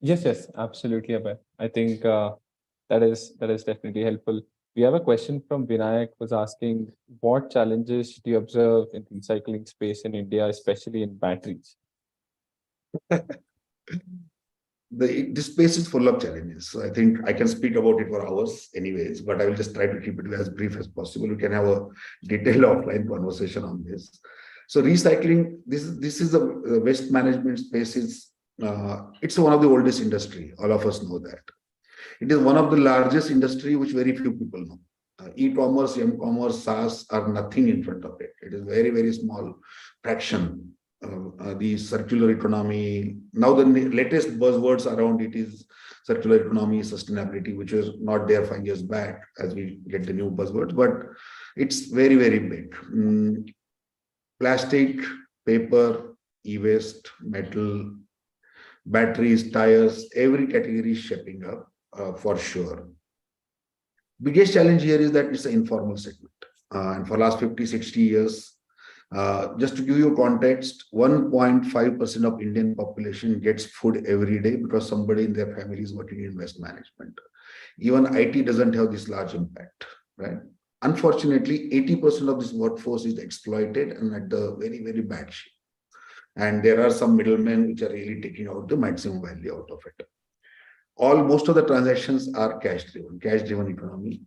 Yes, absolutely, Abhay. I think that is definitely helpful. We have a question from Vinayak, who's asking, what challenges do you observe in the recycling space in India, especially in batteries? This space is full of challenges. So I think I can speak about it for hours anyways, but I will just try to keep it as brief as possible. We can have a detailed offline conversation on this. So recycling, this is the waste management space is, it's one of the oldest industry. All of us know that. It is one of the largest industry which very few people know. E-commerce, M-commerce, SaaS are nothing in front of it. It is very, very small fraction. The circular economy, now the latest buzzwords around it is circular economy, sustainability, which was not there 5 years back as we get the new buzzwords, but it's very, very big. Plastic, paper, e-waste, metal, batteries, tires, every category is shaping up for sure. Biggest challenge here is that it's an informal segment. And for last 50, 60 years, just to give you context, 1.5% of Indian population gets food every day because somebody in their family is working in waste management. Even IT doesn't have this large impact, right? Unfortunately, 80% of this workforce is exploited and at the very, very bad shape. And there are some middlemen which are really taking out the maximum value out of it. Most of the transactions are cash-driven economy.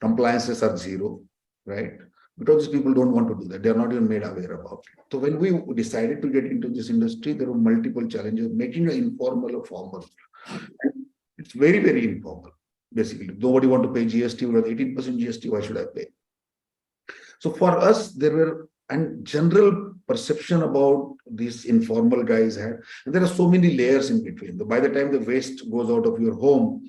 Compliances are zero, right? Because these people don't want to do that. They're not even made aware about it. So when we decided to get into this industry, there were multiple challenges, making it informal or formal. And it's very, very informal, basically. Nobody want to pay GST, we have 18% GST, why should I pay? So for us, there were, and general perception about these informal guys had, and there are so many layers in between. By the time the waste goes out of your home,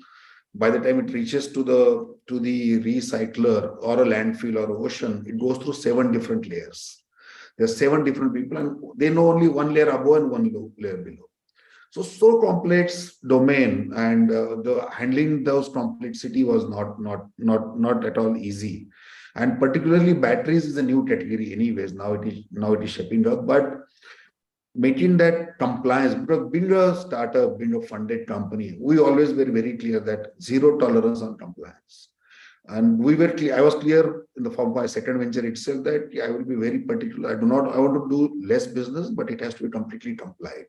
by the time it reaches to the recycler or a landfill or ocean, it goes through 7 different layers. There's 7 different people, and they know only one layer above and one layer below. So complex domain, and the handling those complexity was not at all easy. And particularly batteries is a new category anyways. Now it is shaping up, but making that compliance, because being a startup, being a funded company, we always were very clear that zero tolerance on compliance. And we were clear, I was clear in the form of my second venture itself that I will be very particular. I want to do less business, but it has to be completely compliant,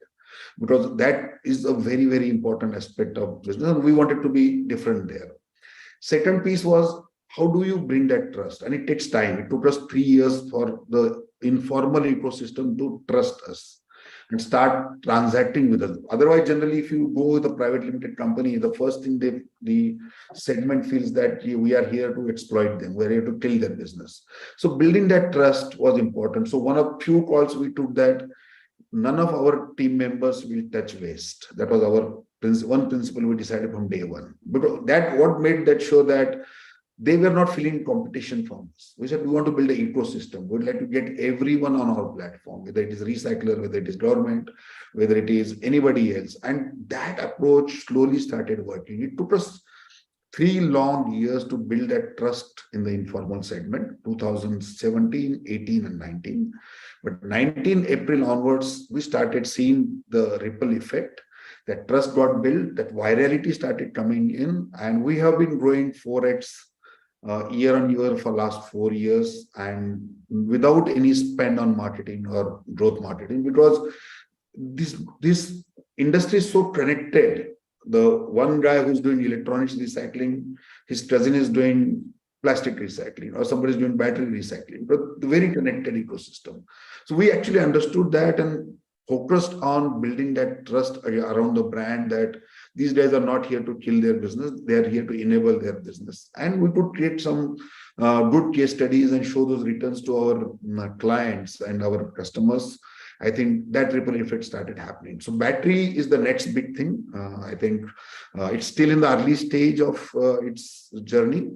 because that is a very, very important aspect of business. And we wanted to be different there. Second piece was, how do you bring that trust? And it takes time. It took us 3 years for the informal ecosystem to trust us and start transacting with us. Otherwise, generally, if you go with a private limited company, the first thing the segment feels that we are here to exploit them. We're here to kill their business. So building that trust was important. So one of few calls we took that none of our team members will touch waste. That was our one principle we decided from day one. But that what made that show that they were not feeling competition from us. We said we want to build an ecosystem. We'd like to get everyone on our platform, whether it is recycler, whether it is government, whether it is anybody else. And that approach slowly started working. It took us 3 long years to build that trust in the informal segment, 2017, 18, and 19. But 19 April onwards, we started seeing the ripple effect. That trust got built, that virality started coming in, and we have been growing 4x year on year for last 4 years, and without any spend on marketing or growth marketing, because this industry is so connected. The one guy who's doing electronics recycling, his cousin is doing plastic recycling, or somebody is doing battery recycling, but the very connected ecosystem. So we actually understood that and focused on building that trust around the brand, that these guys are not here to kill their business, they are here to enable their business. And we could create some good case studies and show those returns to our clients and our customers. I think that ripple effect started happening. So battery is the next big thing. I think it's still in the early stage of its journey.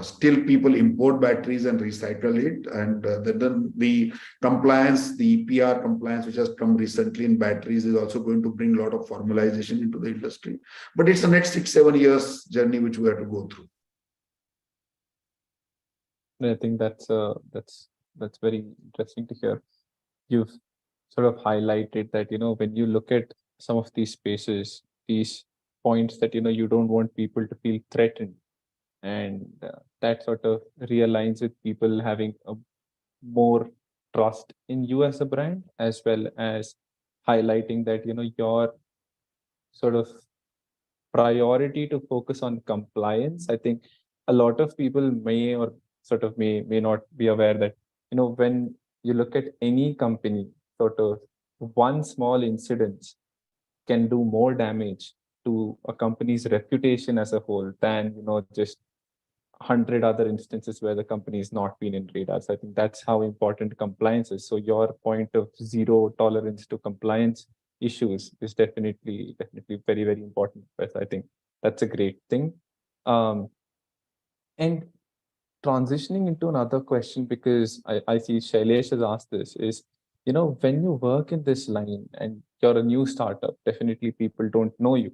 Still people import batteries and recycle it, and then the compliance, the PR compliance which has come recently in batteries is also going to bring a lot of formalization into the industry. But it's the next 6-7 years journey which we have to go through. I think that's very interesting to hear. You've sort of highlighted that, when you look at some of these spaces, these points that, you don't want people to feel threatened. And that sort of realigns with people having a more trust in you as a brand, as well as highlighting that, your sort of priority to focus on compliance. I think a lot of people may not be aware that, when you look at any company, sort of one small incident can do more damage to a company's reputation as a whole than, just 100 other instances where the company has not been in radars. I think that's how important compliance is. So your point of zero tolerance to compliance issues is definitely very, very important. But I think that's a great thing. And transitioning into another question, because I see Shailesh has asked this, is, when you work in this line and you're a new startup, definitely people don't know you.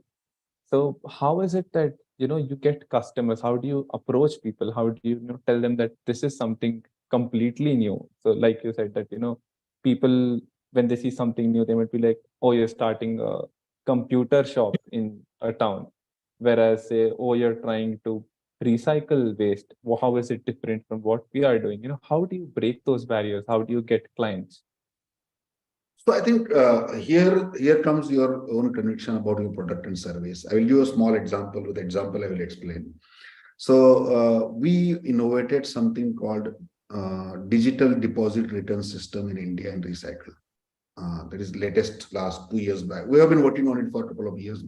So how is it that, you get customers? How do you approach people? How do you tell them that this is something completely new? So like you said that, people, when they see something new, they might be like, oh, you're starting a computer shop in a town. Whereas say, oh, you're trying to recycle waste. Well, how is it different from what we are doing? How do you break those barriers? How do you get clients? So I think here comes your own conviction about your product and service. I will give a small example. With the example, I will explain. So we innovated something called digital deposit return system in India and recycle. That is latest last 2 years back. We have been working on it for a couple of years,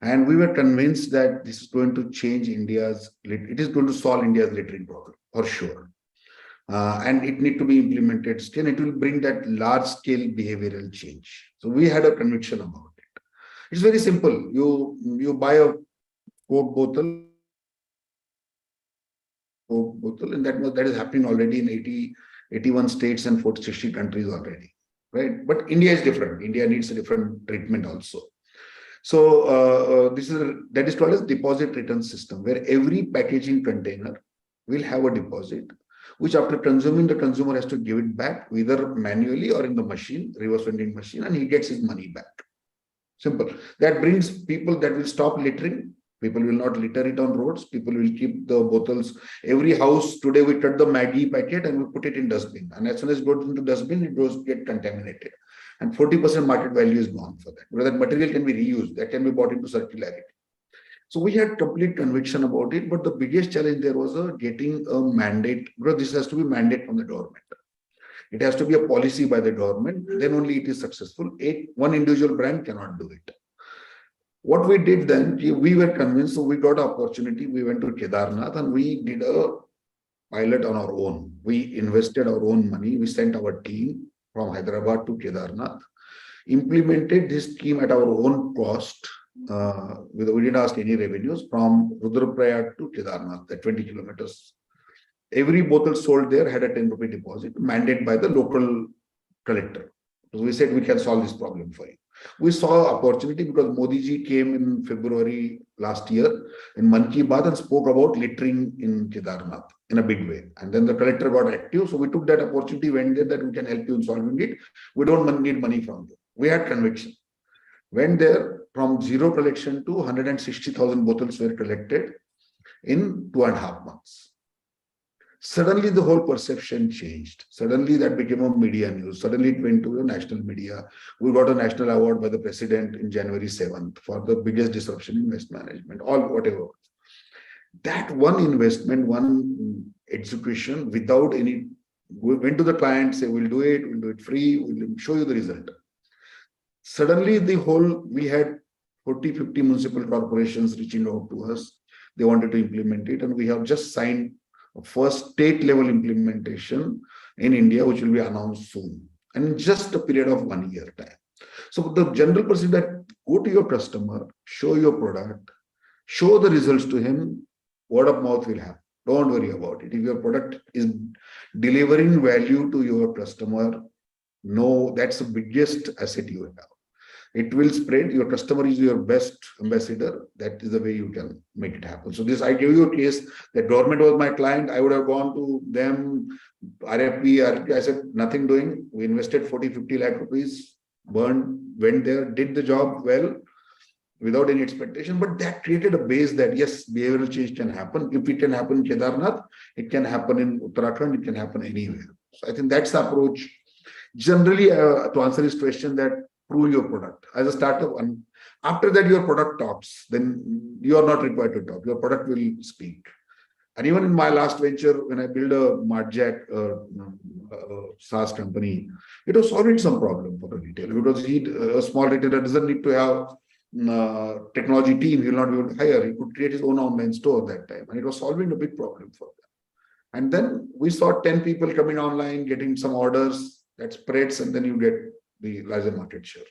and we were convinced that this is going to change it is going to solve India's littering problem for sure. And it need to be implemented still. It will bring that large scale behavioral change. So we had a conviction about it. It's very simple. You buy a Coke bottle, and that is happening already in 81 states and 60 countries already, right? But India is different. India needs a different treatment also. So that is called as deposit return system, where every packaging container will have a deposit, which after consuming, the consumer has to give it back, either manually or in the machine, reverse vending machine, and he gets his money back. Simple. That brings people that will stop littering People will not litter it on roads. People will keep the bottles. Every house today, we cut the Maggie packet and we put it in dustbin. And as soon as it goes into dustbin, it goes get contaminated. And 40% market value is gone for that. Because that material can be reused. That can be bought into circularity. So we had complete conviction about it. But the biggest challenge there was getting a mandate. Because this has to be mandate from the government. It has to be a policy by the government. Then only it is successful. One individual brand cannot do it. What we did then, we were convinced, so we got an opportunity. We went to Kedarnath and we did a pilot on our own. We invested our own money. We sent our team from Hyderabad to Kedarnath, implemented this scheme at our own cost. We didn't ask any revenues from Rudraprayag to Kedarnath, the 20 kilometers. Every bottle sold there had a 10 rupee deposit mandated by the local collector. So we said we can solve this problem for you. We saw opportunity because Modi ji came in February last year in Man Ki Baat and spoke about littering in Kedarnath in a big way. And then the collector got active. So we took that opportunity, went there that we can help you in solving it. We don't need money from you. We had conviction. Went there from zero collection to 160,000 bottles were collected in 2.5 months. Suddenly the whole perception changed. Suddenly that became a media news. Suddenly it went to the national media. We got a national award by the president in January 7th for the biggest disruption in waste management, all whatever. That one investment, one execution without any, we went to the client, say, we'll do it free, we'll show you the result. Suddenly we had 40, 50 municipal corporations reaching out to us. They wanted to implement it and we have just signed first state level implementation in India, which will be announced soon, and in just a period of 1 year time. So the general person that go to your customer, show your product, show the results to him, word of mouth will happen. Don't worry about it. If your product is delivering value to your customer, no, that's the biggest asset you have. It will spread. Your customer is your best ambassador. That is the way you can make it happen. So this, I give you a case that government was my client. I would have gone to them, RFP, I said, nothing doing. We invested 40, 50 lakh rupees, went there, did the job well, without any expectation. But that created a base that, yes, behavioral change can happen. If it can happen in Kedarnath, it can happen in Uttarakhand, it can happen anywhere. So I think that's the approach. Generally, to answer this question, that prove your product as a startup, and after that your product talks, then you are not required to talk, your product will speak. And even in my last venture, when I built a MartJack SaaS company, it was solving some problem for the retailer, because a small retailer doesn't need to have technology team, he will not be able to hire, he could create his own online store that time, and it was solving a big problem for them. And then we saw 10 people coming online, getting some orders, that spreads, and then you get the larger market share.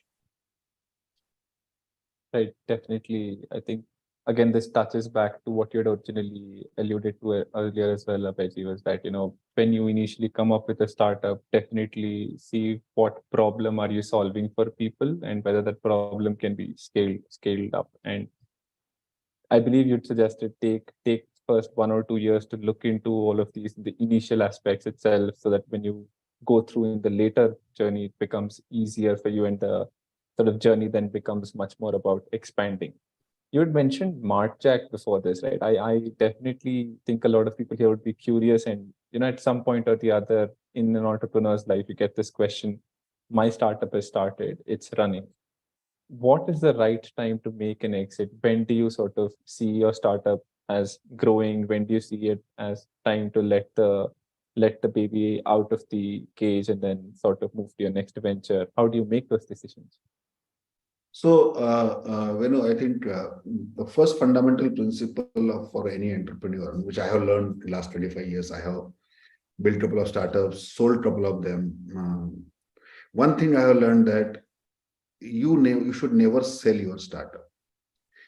Right, definitely. I think, again, this touches back to what you had originally alluded to earlier as well, Abhay, was that, when you initially come up with a startup, definitely see what problem are you solving for people and whether that problem can be scaled up. And I believe you'd suggested take first 1 or 2 years to look into all of these, the initial aspects itself, so that when you go through in the later journey, it becomes easier for you, and the sort of journey then becomes much more about expanding. You had mentioned MartJack before this, right? I definitely think a lot of people here would be curious, and at some point or the other in an entrepreneur's life, you get this question: my startup has started, it's running. What is the right time to make an exit? When do you sort of see your startup as growing? When do you see it as time to let the baby out of the cage and then sort of move to your next venture? How do you make those decisions? So, I think the first fundamental principle for any entrepreneur, which I have learned in the last 25 years, I have built a couple of startups, sold a couple of them. One thing I have learned that you should never sell your startup.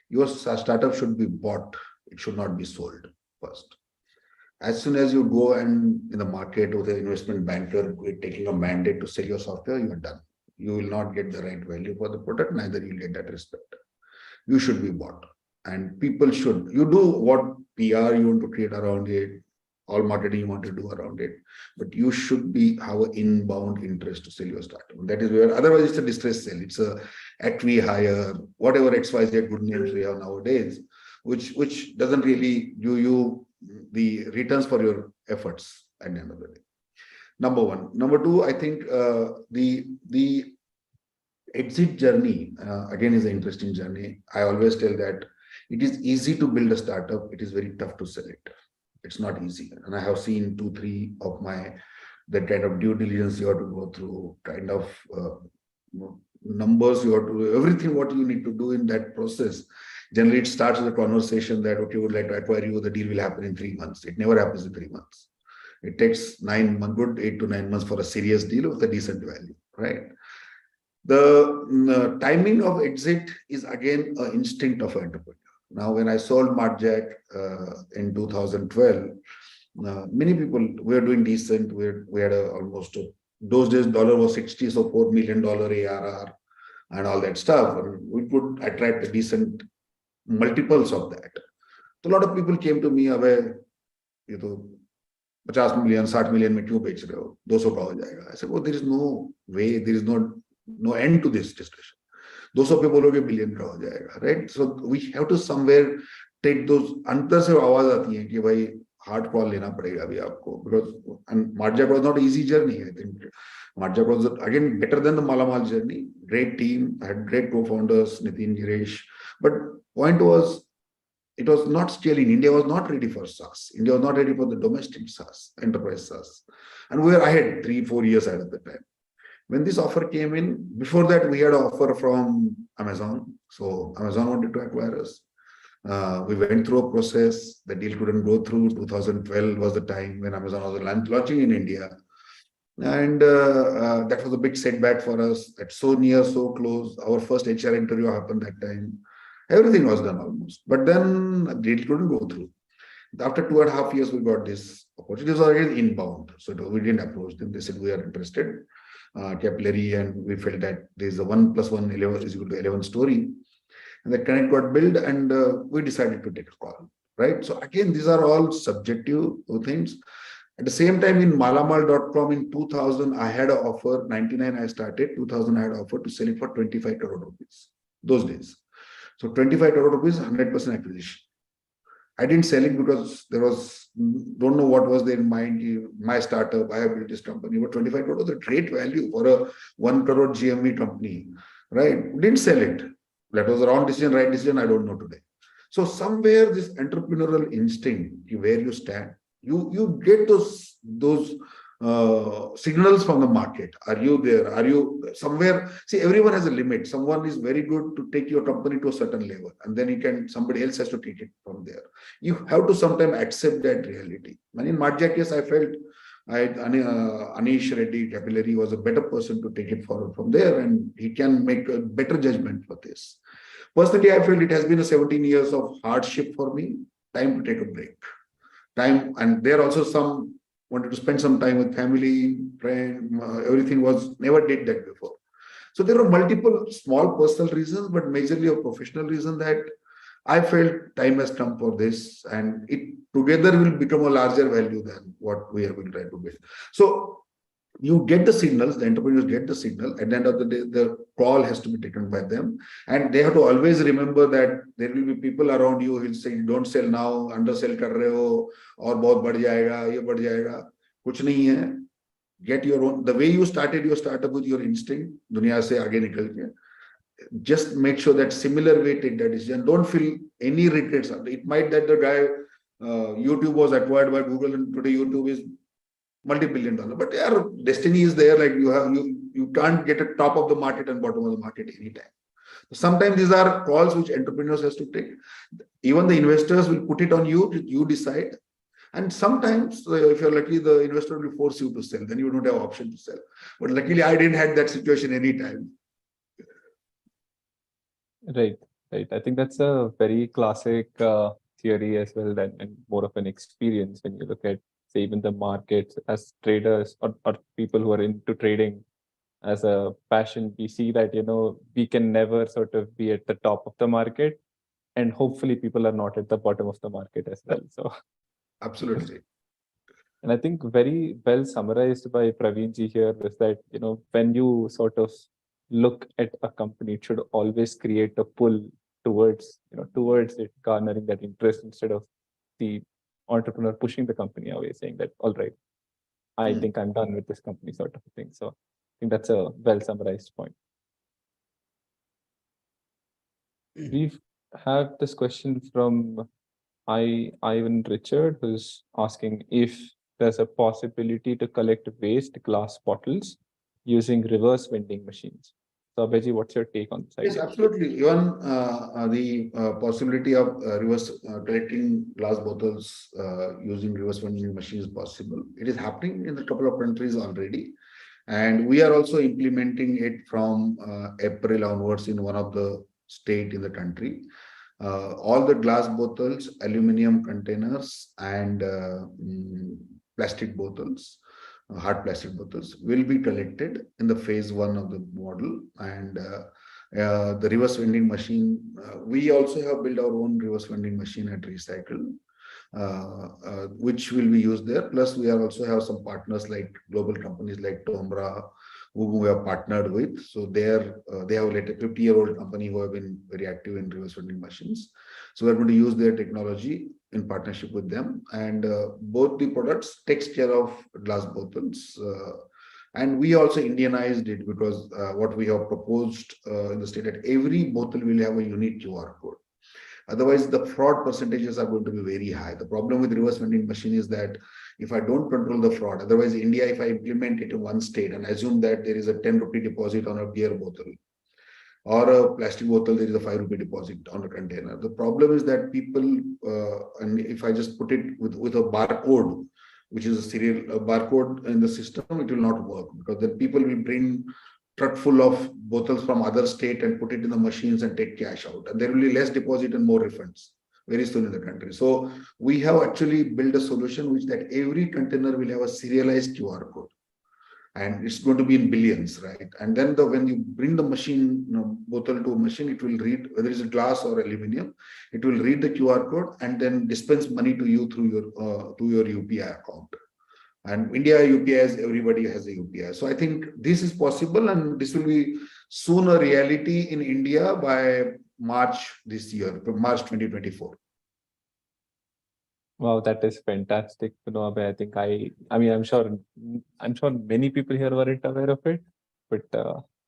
Your startup should be bought. It should not be sold first. As soon as you go and in the market with an investment banker taking a mandate to sell your software, you are done. You will not get the right value for the product, neither you will get that respect. You should be bought. And people should, you do what PR you want to create around it, all marketing you want to do around it, but you should have an inbound interest to sell your startup. That is where, otherwise it's a distress sale. It's a act we hire, whatever XYZ good names we have nowadays. which doesn't really give you the returns for your efforts at the end of the day. Number one. Number two, I think the exit journey again is an interesting journey. I always tell that it is easy to build a startup. It is very tough to sell it. It's not easy. And I have seen 2-3 of that kind of due diligence you have to go through, kind of numbers you have to do, everything what you need to do in that process. Generally, it starts with a conversation that, okay, we would like to acquire you, the deal will happen in 3 months. It never happens in 3 months. It takes 9 months, good 8 to 9 months for a serious deal with a decent value, right? The timing of exit is again an instinct of an entrepreneur. Now, when I sold MartJack in 2012, many people were doing decent. We had almost, those days, dollar was 60, so $4 million ARR and all that stuff. And we could attract a decent multiples of that. So a lot of people came to me, Abhay, you know, 50 million, 60 million में क्यों बेच रहे हो? 200 का हो जाएगा. I said, well, there is no way, there is no end to this discussion. 200 पे बोलोगे billion का हो जाएगा, right? So we have to somewhere take those, अंतर से आवाज आती है कि भाई hard call लेना पड़ेगा अभी आपको, because and MartJack was not an easy journey. I think MartJack was again better than the Malamal journey. Great team, had great co-founders, Nitin, Giresh. But point was, it was not scaling. India was not ready for SaaS. India was not ready for the domestic SaaS, enterprise SaaS. And we were ahead 3-4 years ahead at the time. When this offer came in, before that, we had an offer from Amazon. So Amazon wanted to acquire us. We went through a process. The deal couldn't go through. 2012 was the time when Amazon was launching in India. And that was a big setback for us. That's so near, so close. Our first HR interview happened that time. Everything was done almost. But then the deal couldn't go through. After 2.5 years, we got this opportunity. It was again inbound. So we didn't approach them. They said, we are interested. Capillary, and we felt that there's a 1 + 1 is equal to 11 story. And the connect got built, and we decided to take a call, right? So again, these are all subjective things. At the same time, in Malamal.com in 2000, I had an offer, 99 I started, 2000 I had an offer to sell it for 25 crore rupees, those days. So 25 crore rupees, 100% acquisition. I didn't sell it because there was, don't know what was there in mind, my startup, I have built this company, but 25 crore was a great value for a 1 crore GMV company, right? Didn't sell it. That was the wrong decision, right decision, I don't know today. So somewhere this entrepreneurial instinct, where you stand, you get those signals from the market. Are you there? Are you somewhere? See, everyone has a limit. Someone is very good to take your company to a certain level, and then somebody else has to take it from there. You have to sometimes accept that reality. And in MartJack case, I felt Anish Reddy, Capillary, was a better person to take it forward from there, and he can make a better judgment for this. Personally, I felt it has been a 17 years of hardship for me. Time to take a break. Time, and there also wanted to spend some time with family, friend, everything was, never did that before. So there were multiple small personal reasons, but majorly a professional reason that I felt time has come for this, and it together will become a larger value than what we have been trying to build. So you get the signals, the entrepreneurs get the signal. At the end of the day, the call has to be taken by them. And they have to always remember that there will be people around you who will say, don't sell now, undersell kar rahe ho, aur bahut badh jayega, ye badh jayega. Kuch nahi hai. Get your own, the way you started your startup with your instinct, duniya se aage nikal ke. Just make sure that similar way take that decision. Don't feel any regrets. It might that the guy, YouTube was acquired by Google, and today YouTube is multi-billion dollar, but your destiny is there. Like you can't get a top of the market and bottom of the market anytime. Sometimes these are calls which entrepreneurs has to take. Even the investors will put it on you. You decide. And sometimes, if you're lucky, the investor will force you to sell. Then you don't have option to sell. But luckily, I didn't have that situation anytime. Right. I think that's a very classic theory as well, and more of an experience when you look at, say, even the markets as traders or people who are into trading as a passion. We see that, we can never sort of be at the top of the market, and hopefully people are not at the bottom of the market as well. So absolutely. And I think very well summarized by Praveenji here is that, when you sort of look at a company, it should always create a pull towards towards it, garnering that interest instead of the entrepreneur pushing the company away, saying that, all right, I think I'm done with this company, sort of a thing. So I think that's a well summarized point. We have this question from Ivan Richard, who's asking if there's a possibility to collect waste glass bottles using reverse vending machines. So Abhayji, what's your take on this idea? Yes, absolutely. Even the possibility of reverse collecting glass bottles using reverse vending machines is possible. It is happening in a couple of countries already. And we are also implementing it from April onwards in one of the state in the country. All the glass bottles, aluminum containers, and plastic bottles, hard plastic bottles, will be collected in the phase 1 of the model. And the reverse vending machine, we also have built our own reverse vending machine at Recycle, which will be used there. Plus, we also have some partners like global companies like Tomra, who we have partnered with. So they have a 50-year-old company who have been very active in reverse vending machines. So we're going to use their technology in partnership with them. And both the products takes care of glass bottles. And we also Indianized it because what we have proposed in the state that every bottle will have a unique QR code. Otherwise, the fraud percentages are going to be very high. The problem with reverse vending machine is that if I don't control the fraud, otherwise India, if I implement it in one state and assume that there is a 10 rupee deposit on a beer bottle or a plastic bottle, there is a 5 rupee deposit on a container. The problem is that people, and if I just put it with a barcode, which is a serial barcode in the system, it will not work because then people will bring truck full of bottles from other state and put it in the machines and take cash out. And there will be less deposit and more refunds very soon in the country. So we have actually built a solution which that every container will have a serialized QR code. And it's going to be in billions, right? And then when you bring the machine, bottle to a machine, it will read whether it's a glass or aluminum. It will read the QR code and then dispense money to you through your UPI account. And India UPI, everybody has a UPI. So I think this is possible, and this will be soon a reality in India by March this year, March 2024. Wow, that is fantastic to know, Abhay. I think I'm sure many people here weren't aware of it, but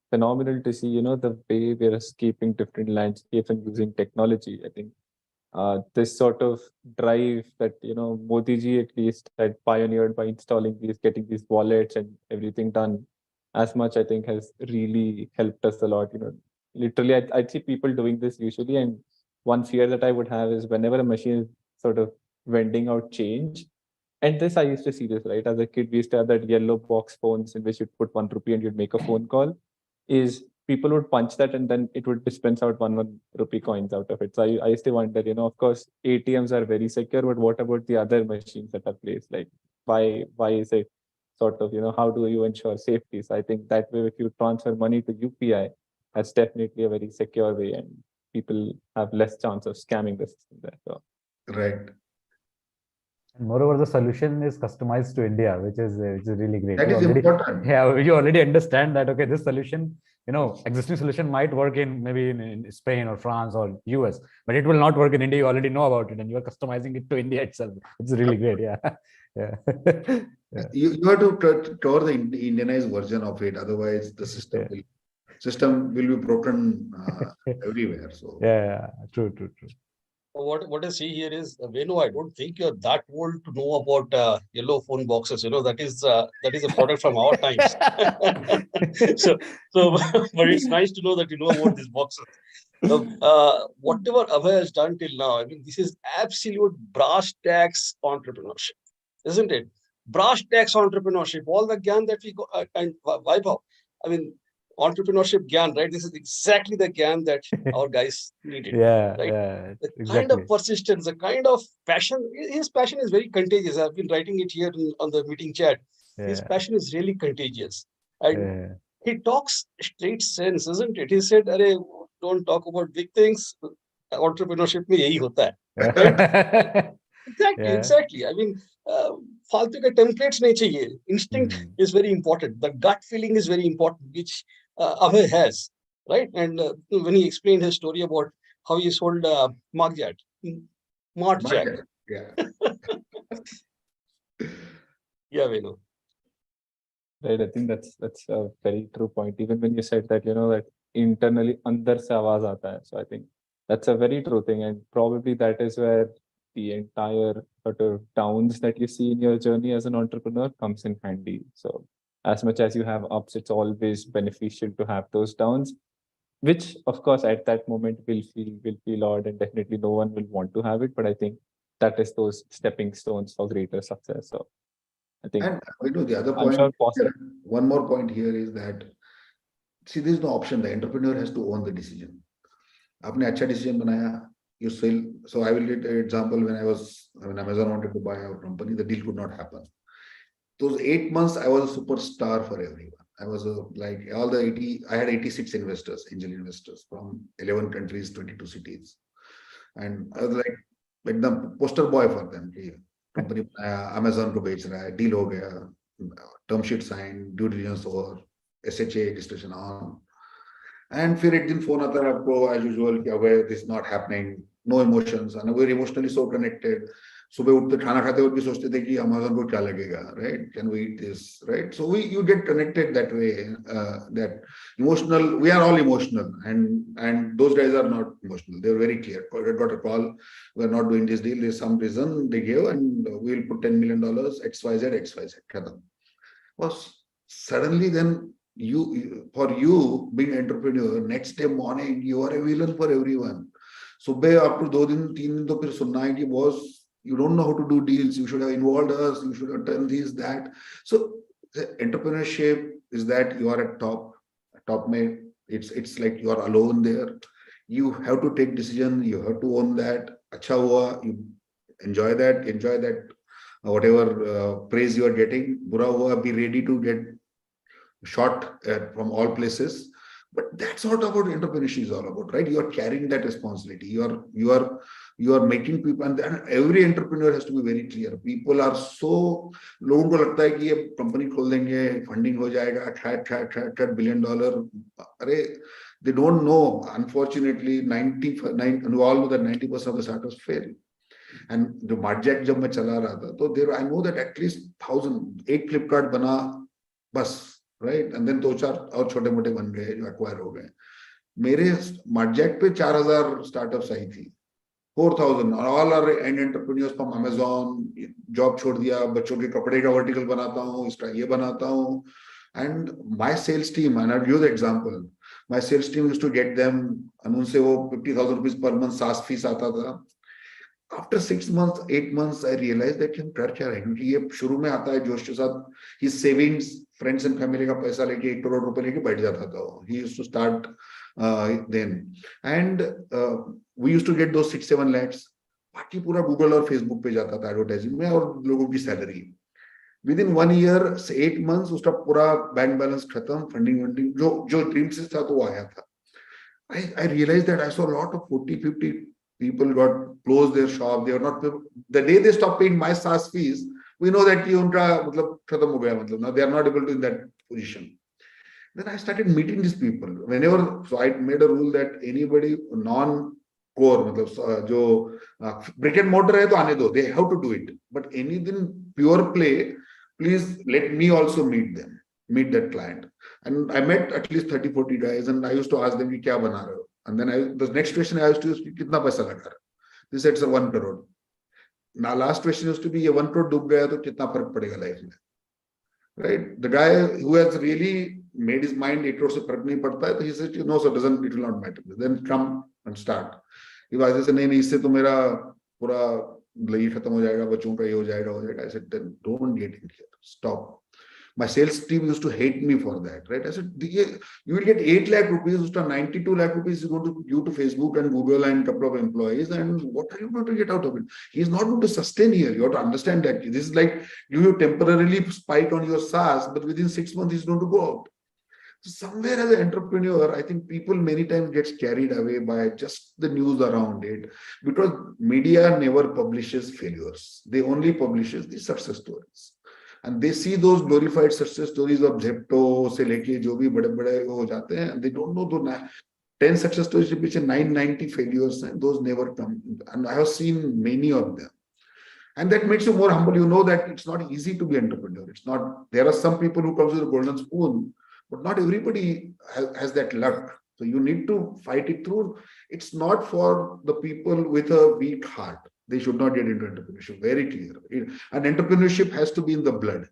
phenomenal to see, the way we're escaping different landscapes and using technology. I think this sort of drive that, Modi ji at least had pioneered by getting these wallets and everything done as much, I think has really helped us a lot. Literally, I'd see people doing this usually. And one fear that I would have is whenever a machine is sort of vending out change. And this, I used to see this, right? As a kid, we used to have that yellow box phones in which you'd put 1 rupee and you'd make a phone call. People would punch that and then it would dispense out 1 rupee coins out of it. So I used to wonder, of course, ATMs are very secure, but what about the other machines that are placed? Like, why is it sort of, how do you ensure safety? So I think that way, if you transfer money to UPI, that's definitely a very secure way and people have less chance of scamming the system there. So. Right. And moreover, the solution is customized to India, which is really great. That is important. Yeah, you already understand that, okay, this solution, existing solution might work maybe in Spain or France or US, but it will not work in India. You already know about it and you are customizing it to India itself. It's really great. Yeah. Yeah. Yeah. You have to cover the Indianized version of it. Otherwise, the system will be broken everywhere. So yeah, true. What I see here is, Venu, I don't think you're that old to know about yellow phone boxes. That is a product from our times. so, but it's nice to know that you know about these boxes. Whatever Abhay has done till now, this is absolute brass tacks entrepreneurship, isn't it? Brass tacks entrepreneurship, all the Gyan that we got, and Vaibhav, entrepreneurship Gyan, right? This is exactly the Gyan that our guys needed. Yeah, right? yeah, the exactly. kind of persistence, the kind of passion. His passion is very contagious. I've been writing it here on the meeting chat. Yeah. His passion is really contagious. And he talks straight sense, isn't it? He said, don't talk about big things. Entrepreneurship mein yahi hota hai. Right? Exactly. फालतू के templates नहीं चाहिए. Instinct is very important. The gut feeling is very important, which Abhay has, right? And when he explained his story about how he sold Mark Jack. Mark Jack. Yeah. Yeah, we know. Right, I think that's a very true point. Even when you said that, that internally andar se awaaz aata hai. So I think that's a very true thing, and probably that is where the entire sort of downs that you see in your journey as an entrepreneur comes in handy. So as much as you have ups, it's always beneficial to have those downs, which of course at that moment will feel odd, and definitely no one will want to have it. But I think that is those stepping stones for greater success. So I think, And the other I'm point, sure one more point here is that, see, there's no option. The entrepreneur has to own the decision. Apne acha decision banaya, you sell. So I will give an example. When Amazon wanted to buy our company, the deal could not happen. Those 8 months, I was a superstar for everyone. I was I had 86 investors, angel investors from 11 countries, 22 cities. And I was like the poster boy for them. Company Amazon को बेच रहा है, deal हो गया, term sheet signed, due diligence over, SHA registration on, and फिर एक दिन phone आता है आपको as usual कि अबे this is not happening, no emotions, and we're emotionally so connected. सुबह उठते खाना खाते हुए भी सोचते थे कि Amazon को क्या लगेगा, right? Can we eat this, right? So you get connected that way. That emotional, we are all emotional, and those guys are not emotional. They're very clear. I got a call, we're not doing this deal. There's some reason they gave, and we'll put $10 million, XYZ. Well, suddenly then for you being entrepreneur, next day morning you are a villain for everyone. सुबह आपको 2 दिन 3 दिन तो फिर सुनना है कि boss, you don't know how to do deals, you should have involved us, you should have done this, that. So the entrepreneurship is that you are at top mate. It's like you are alone there. You have to take decision, you have to own that. Acha hua, you enjoy that whatever praise you are getting. Bura hua, be ready to get shot from all places. But that's what about entrepreneurship is all about, right? You are carrying that responsibility. You are making people, and every entrepreneur has to be very clear. People are so, लोगों को लगता है कि ये company खोल देंगे, funding हो जाएगा, $1 billion. अरे, they don't know. Unfortunately, 99, we all know that 90% of the startups fail. And the Marjack जब मैं चला रहा था, तो there I know that at least 1,000, एक Flipkart बना, बस. Right, and then 2-4 और छोटे मोटे बन गए जो acquire हो गए. मेरे Marjack पे 4,000 startups आई थी, 4,000, all are end entrepreneurs from Amazon. Job छोड़ दिया, बच्चों के कपड़े का vertical बनाता हूँ, इसका ये बनाता हूँ. And my sales team, and I'll give the example, my sales team used to get them, and उनसे वो 50,000 rupees per month SaaS fees आता था. After 6 months, 8 months, I realized that हम कर क्या रहे हैं, क्योंकि ये शुरू में आता है जोश के साथ, his savings, friends and family का पैसा लेके 1 crore रुपए लेके बैठ जाता था. He used to start then, and we used to get those 6-7 lakhs. बाकी पूरा Google और Facebook पे जाता था advertising में, और लोगों की salary. Within 1 year, 8 months, उसका पूरा bank balance खत्म, funding जो dream से था तो वो आया था. I realized that I saw a lot of 40-50 people got closed their shop. They are not, the day they stop paying my SaaS fees, we know that उनका मतलब खत्म हो गया, मतलब now they are not able to in that position. Then I started meeting these people whenever. So I made a rule that anybody non-core, मतलब जो brick and mortar है तो आने दो, they have to do it. But anything pure play, please let me also meet that client. And I met at least 30-40 guys, and I used to ask them कि क्या बना रहे हो. And then the next question I used to ask, कितना पैसा लगा? They said, sir, 1 crore. Now last question used to be, ये 1 crore डूब गया तो कितना फर्क पड़ेगा लाइफ में? Right? The guy who has really made his mind 8 crore से फर्क नहीं पड़ता है, तो he said, no sir, it will not matter. Then come and start. If I say नहीं इससे तो मेरा पूरा ये खत्म हो जाएगा, बच्चों का ये हो जाएगा. I said, then don't get in here. Stop. My sales team used to hate me for that, right? I said, you will get 8 lakh rupees, 92 lakh rupees is going to give to Facebook and Google and a couple of employees. And what are you going to get out of it? He's not going to sustain here. You have to understand that. This is like you temporarily spike on your SaaS, but within 6 months, he's going to go out. So somewhere as an entrepreneur, I think people many times gets carried away by just the news around it, because media never publishes failures. They only publishes the success stories. And they see those glorified success stories of Zepto से लेके जो भी बड़े-बड़े हो जाते हैं, and they don't know the 10 success stories, 990 failures, and those never come. And I have seen many of them. And that makes you more humble. You know that it's not easy to be entrepreneur. It's not, there are some people who comes with a golden spoon, but not everybody has that luck. So you need to fight it through. It's not for the people with a weak heart. They should not get into entrepreneurship. Very clear. And entrepreneurship has to be in the blood.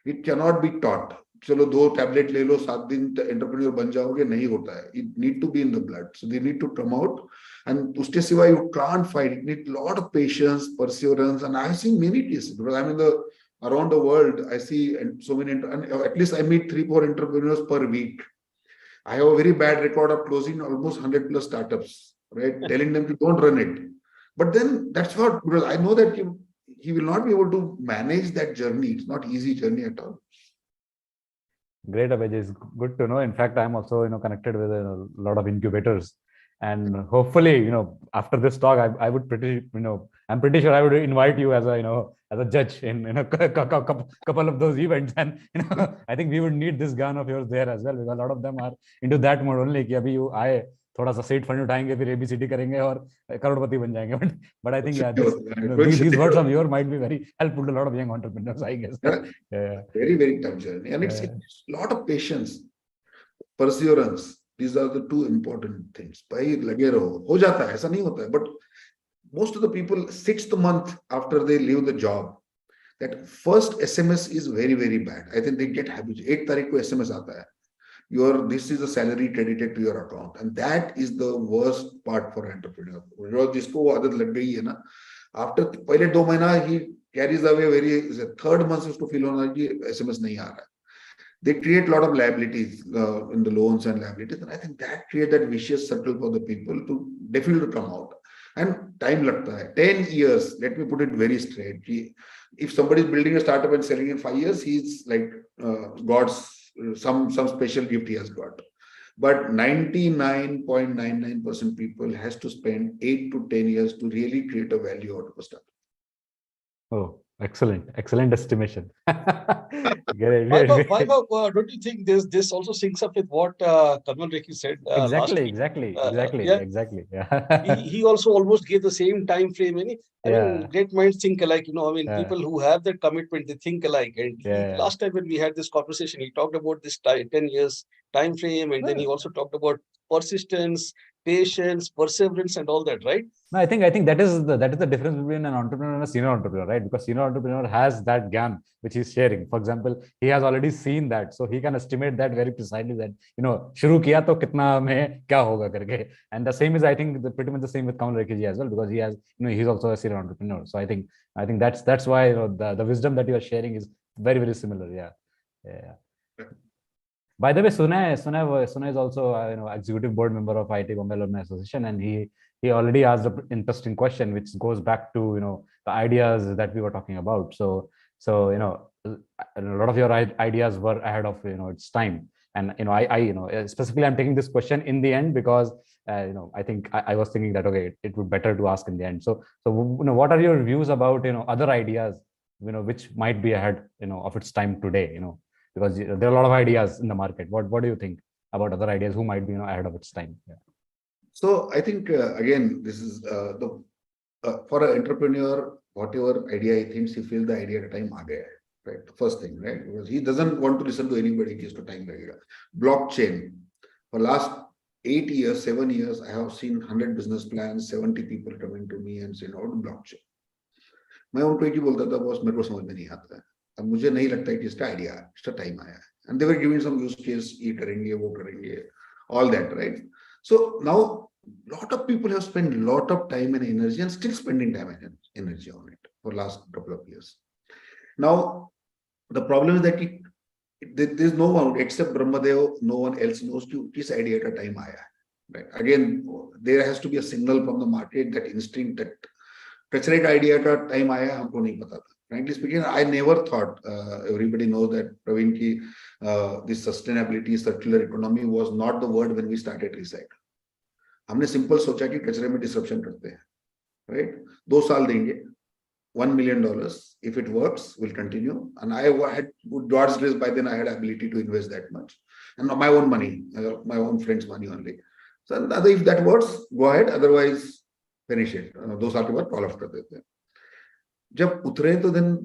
It cannot be taught. चलो 2 tablet ले लो 7 दिन entrepreneur बन जाओगे, नहीं होता है. It need to be in the blood. So they need to come out. And उसके सिवाय you can't fight. It needs a lot of patience, perseverance. And I have seen many cases because I'm in the around the world. I see so many. And at least I meet 3-4 entrepreneurs per week. I have a very bad record of closing almost 100+ startups. Right, telling them to don't run it. But then that's what, because I know that he will not be able to manage that journey. It's not easy journey at all. Great, Abhay. It's good to know. In fact, I'm also, connected with a lot of incubators, and hopefully, after this talk, I would I'm pretty sure I would invite you as a, as a judge in a couple of those events, and I think we would need this Gyan of yours there as well, because a lot of them are into that mode only. कि अभी you आए थोड़ा सा seed fund उठाएंगे, फिर ABCD करेंगे और करोड़पति बन जाएंगे. But I think these words of yours might be very helpful to a lot of young entrepreneurs, I guess. Yeah. Very, very tough journey, and it's a lot of patience, perseverance. These are the 2 important things. भाई लगे रहो, हो जाता है, ऐसा नहीं होता है. But most of the people 6th month after they leave the job, that first SMS is very, very bad. I think they get habituated. 8 तारीख को SMS आता है. This is a salary credited to your account, and that is the worst part for entrepreneur. जिसको वो आदत लग गई है ना, after पहले 2 महीना he carries away very, 3rd month उसको feel होना कि SMS नहीं आ रहा है. They create a lot of liabilities in the loans and liabilities, and I think that create that vicious circle for the people to definitely come out. And time लगता है 10 years. Let me put it very straight. If somebody is building a startup and selling in 5 years, he's like God's some special gift he has got. But 99.99% people has to spend 8 to 10 years to really create a value out of a startup. Oh, excellent estimation. Vaibhav, don't you think this also syncs up with what Kanwal Rekhi said? Exactly. Yeah. He also almost gave the same time frame. I mean, great minds think alike. People who have that commitment, they think alike. And last time when we had this conversation, he talked about this 10 years time frame, and then he also talked about persistence, patience, perseverance, and all that, right? No, I think that is the difference between an entrepreneur and a senior entrepreneur, right? Because senior entrepreneur has that Gyan which he's sharing. For example, he has already seen that, so he can estimate that very precisely. That शुरू किया तो कितना में क्या होगा करके. And the same is, I think, pretty much the same with Kanwal Rekhi as well, because he has, he's also a serial entrepreneur. So I think that's why the wisdom that you are sharing is very, very similar. Yeah. By the way, Suna is also executive board member of IIT Bombay Alumni Association, and he already asked an interesting question, which goes back to the ideas that we were talking about. So a lot of your ideas were ahead of its time, and I specifically I'm taking this question in the end because I think I was thinking that it would be better to ask in the end. So what are your views about other ideas which might be ahead of its time today? Because there are a lot of ideas in the market. What do you think about other ideas who might be ahead of its time? Yeah. So I think again, this is for an entrepreneur, whatever idea he thinks, he feels the idea at a time aa gaya hai, right? The first thing, right? Because he doesn't want to listen to anybody. He has to time lagega. Blockchain. For last 8 years, 7 years, I have seen 100 business plans, 70 people coming to me and saying, "How to blockchain?" मैं उनको एक ही बोलता था, boss मेरे को समझ में नहीं आता है. अब मुझे नहीं लगता है कि इसका आइडिया है, इसका टाइम आया है. And they were giving some use case, ये करेंगे, वो करेंगे, all that, right? So now lot of people have spent a lot of time and energy and still spending time and energy on it for last couple of years. Now the problem is that there is no one except Brahmadev, no one else knows to this idea at a time aaya hai, right? Again, there has to be a signal from the market, that instinct, that kachre ka idea at a time aaya hai, humko nahi pata tha. Frankly speaking, I never thought, everybody knows that Praveen ki this sustainability, circular economy was not the word when we started recycle. हमने simple सोचा कि कचरे में disruption करते हैं, right? 2 साल देंगे, $1 million. If it works, we'll continue. And I had, with God's grace, by then I had ability to invest that much, and my own money, my own friends' money only. So if that works, go ahead. Otherwise, finish it. दो साल के बाद call off कर देते हैं. जब उतरे तो then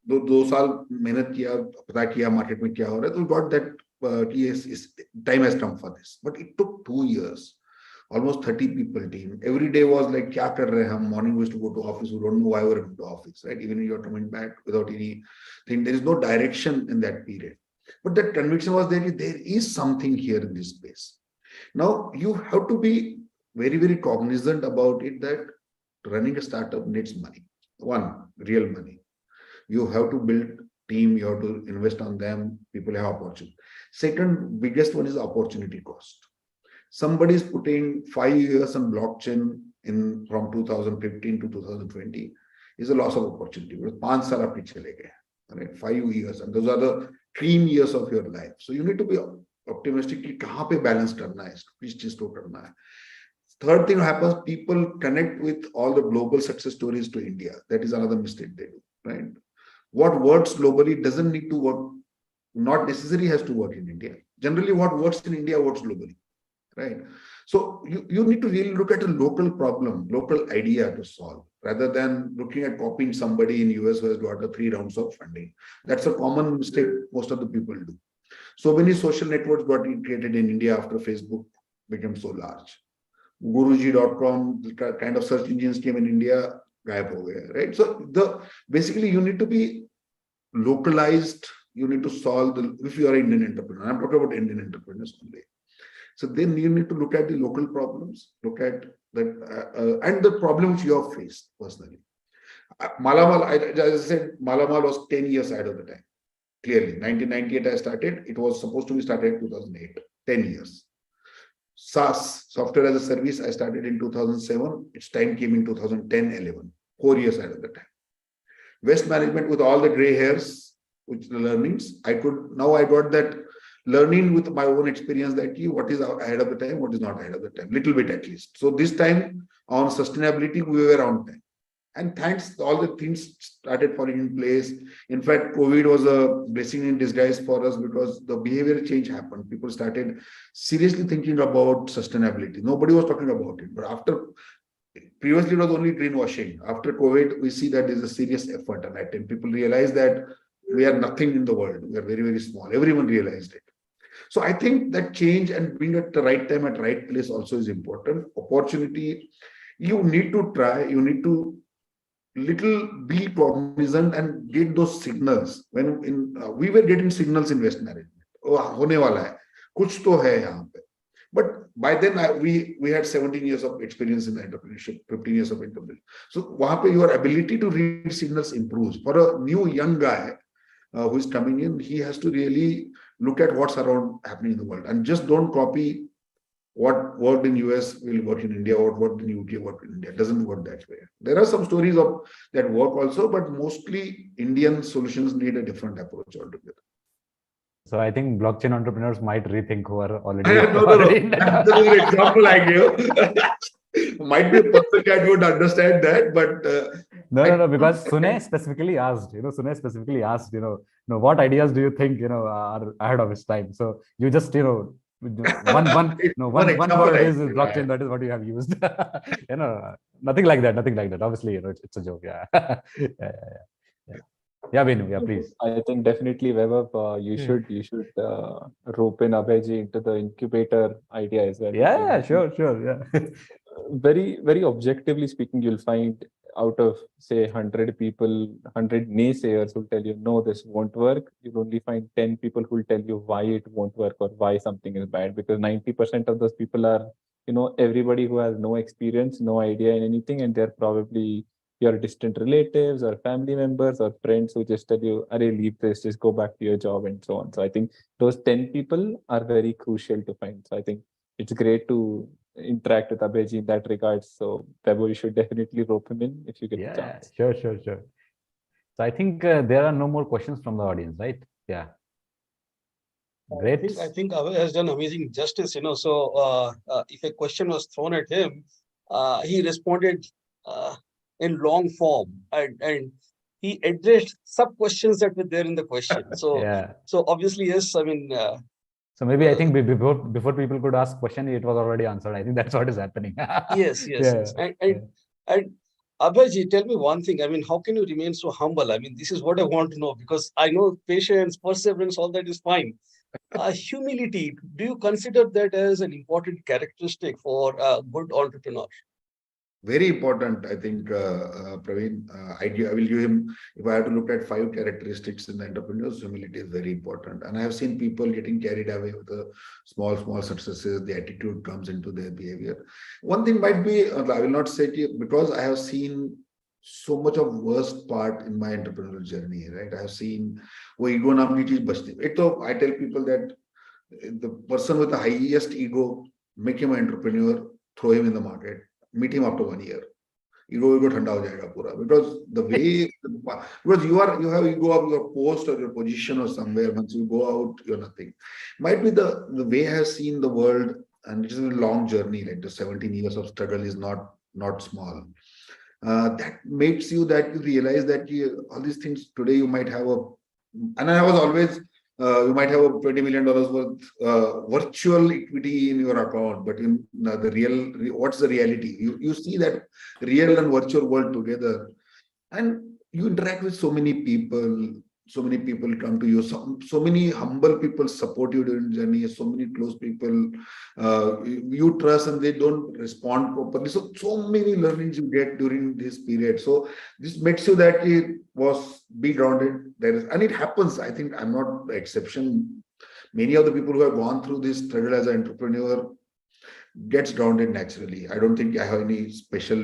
दो साल मेहनत किया, पता किया मार्केट में क्या हो रहा है, तो we got that time has come for this. But it took 2 years. Almost 30 people team. Every day was like, kya kar rahe hum? Morning we used to go to office. We don't know why we're going to office, right? Even if you're coming back without anything, there is no direction in that period. But that conviction was there is something here in this space. Now you have to be very, very cognizant about it that running a startup needs money. One, real money. You have to build team, you have to invest on them, people have opportunity. Second, biggest one is opportunity cost. Somebody is putting 5 years on blockchain in from 2015 to 2020 is a loss of opportunity. Because 5 saal aapke chale gaye, right? 5 years, and those are the dream years of your life. So you need to be optimistic ki kahan pe balance karna hai, which cheez to karna hai. Third thing happens, people connect with all the global success stories to India. That is another mistake they do, right? What works globally doesn't need to work, not necessarily has to work in India. Generally, what works in India works globally. Right. So you need to really look at a local problem, local idea to solve, rather than looking at copying somebody in US who has got 3 rounds of funding. That's a common mistake most of the people do. So many social networks got created in India after Facebook became so large. Guruji.com, the kind of search engines came in India, gayab ho gaya, right? So basically you need to be localized. You need to solve if you are an Indian entrepreneur. I'm talking about Indian entrepreneurs only. So then you need to look at the local problems, look at that, and the problem which you have faced personally. Malamal, as I said, Malamal was 10 years ahead of the time. Clearly, 1998 I started. It was supposed to be started in 2008, 10 years. SaaS, software as a service, I started in 2007. Its time came in 2010-11, 4 years ahead of the time. Waste management with all the gray hairs, which the learnings, I got that learning with my own experience that what is ahead of the time, what is not ahead of the time, little bit at least. So this time on sustainability, we were on time. And thanks, all the things started falling in place. In fact, COVID was a blessing in disguise for us because the behavior change happened. People started seriously thinking about sustainability. Nobody was talking about it. But previously it was only greenwashing. After COVID, we see that there's a serious effort on that. And people realize that we are nothing in the world. We are very, very small. Everyone realized it. So I think that change and being at the right time at right place also is important. Opportunity, you need to try, you need to be cognizant and get those signals. When we were getting signals in West management, hone wala hai, kuch to hai yahan pe. But by then we had 17 years of experience in entrepreneurship, 15 years of entrepreneurship. So wahan pe your ability to read signals improves. For a new young guy who is coming in, he has to really look at what's around happening in the world and just don't copy what worked in US will work in India, or what worked in UK work in India. It doesn't work that way. There are some stories that work also, but mostly Indian solutions need a different approach altogether. So I think blockchain entrepreneurs might rethink who are already. No. That's an example I gave. Might be a person that would understand that, but no, because Sune specifically asked, what ideas do you think, are ahead of its time? So you just, one word is blockchain. That is what you have used. Nothing like that. Obviously, it's a joke. Yeah. Yeah, Venu, yeah, please. I think definitely, Vaibhav, you should rope in Abhayji into the incubator idea as well. Yeah, sure. Yeah. Very, very objectively speaking, you'll find out of say 100 people, 100 naysayers who'll tell you, no, this won't work. You'll only find 10 people who'll tell you why it won't work or why something is bad, because 90% of those people are, everybody who has no experience, no idea in anything, and they're probably your distant relatives or family members or friends who just tell you, "Arey, leave this, just go back to your job," and so on. So I think those 10 people are very crucial to find. So I think it's great to interact with Abhayji in that regard. So Pepe, you should definitely rope him in if you get the chance. Sure. So I think there are no more questions from the audience, right? Yeah. Great. I think Abhay has done amazing justice, So if a question was thrown at him, he responded in long form, and he addressed sub questions that were there in the question. So, so obviously, yes, I mean, So maybe I think before people could ask question, it was already answered. I think that's what is happening. Yes. And Abhayji, tell me one thing. I mean, how can you remain so humble? I mean, this is what I want to know, because I know patience, perseverance, all that is fine. Humility, do you consider that as an important characteristic for a good entrepreneur? Very important, I think, Praveen. I will give him, if I have to look at 5 characteristics in the entrepreneurs, humility is very important. And I have seen people getting carried away with the small successes, the attitude comes into their behavior. One thing might be, I will not say to you, because I have seen so much of worst part in my entrepreneurial journey, right? I have seen, ego naamki cheez bachti. I tell people that the person with the highest ego, make him an entrepreneur, throw him in the market. Meet him after 1 year. Ego thanda ho jayega pura. Because the way, because you have ego of your post or your position or somewhere. Once you go out, you're nothing. Might be the way I have seen the world, and it is a long journey. Like the 17 years of struggle is not small. That makes you that you realize that all these things today you might have and I was always. You might have a $20 million worth virtual equity in your account, but in the real, what's the reality? You see that real and virtual world together, and you interact with so many people. So many people come to you. So many humble people support you during the journey. So many close people you trust, and they don't respond properly. So many learnings you get during this period. So this makes you that be grounded. And it happens. I think I'm not the exception. Many of the people who have gone through this struggle as an entrepreneur gets grounded naturally. I don't think I have any special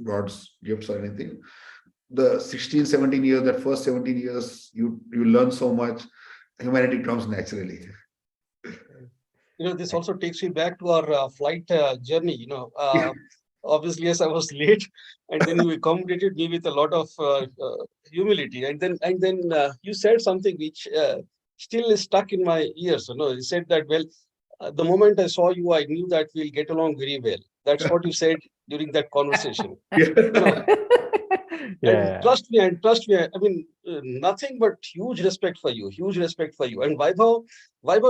God's gifts or anything. The 16, 17 years, that first 17 years, you learn so much. Humanity comes naturally. This also takes me back to our flight journey. Obviously, yes, I was late, and then you accommodated me with a lot of humility. And then you said something which still is stuck in my ears. You said that, well, the moment I saw you, I knew that we'll get along very well. That's what you said during that conversation. And trust me, I mean, nothing but huge respect for you. And Vaibhav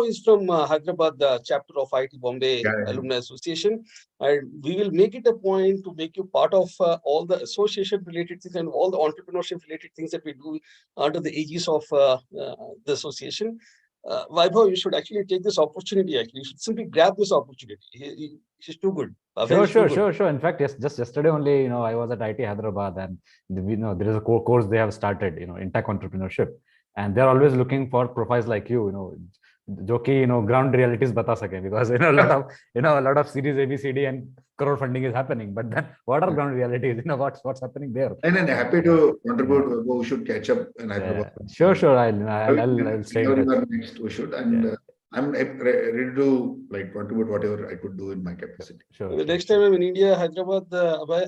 is from Hyderabad, the chapter of IIT Bombay Alumni Association. And we will make it a point to make you part of all the association related things and all the entrepreneurship related things that we do under the aegis of the association. Vaibhav, you should actually take this opportunity. You should simply grab this opportunity. He's too good. Sure. In fact, yes, just yesterday only, I was at IIT Hyderabad, and there is a course they have started, in tech entrepreneurship, and they're always looking for profiles like you, jo ki, ground realities bata sake, because a lot of series ABCD and crore funding is happening, but then what are ground realities? What's happening there? And I'm happy to contribute. We should catch up in Hyderabad. Sure. I'll stay in touch. Next we should, and I'm ready to contribute whatever I could do in my capacity. Sure. The next time I'm in India, Hyderabad,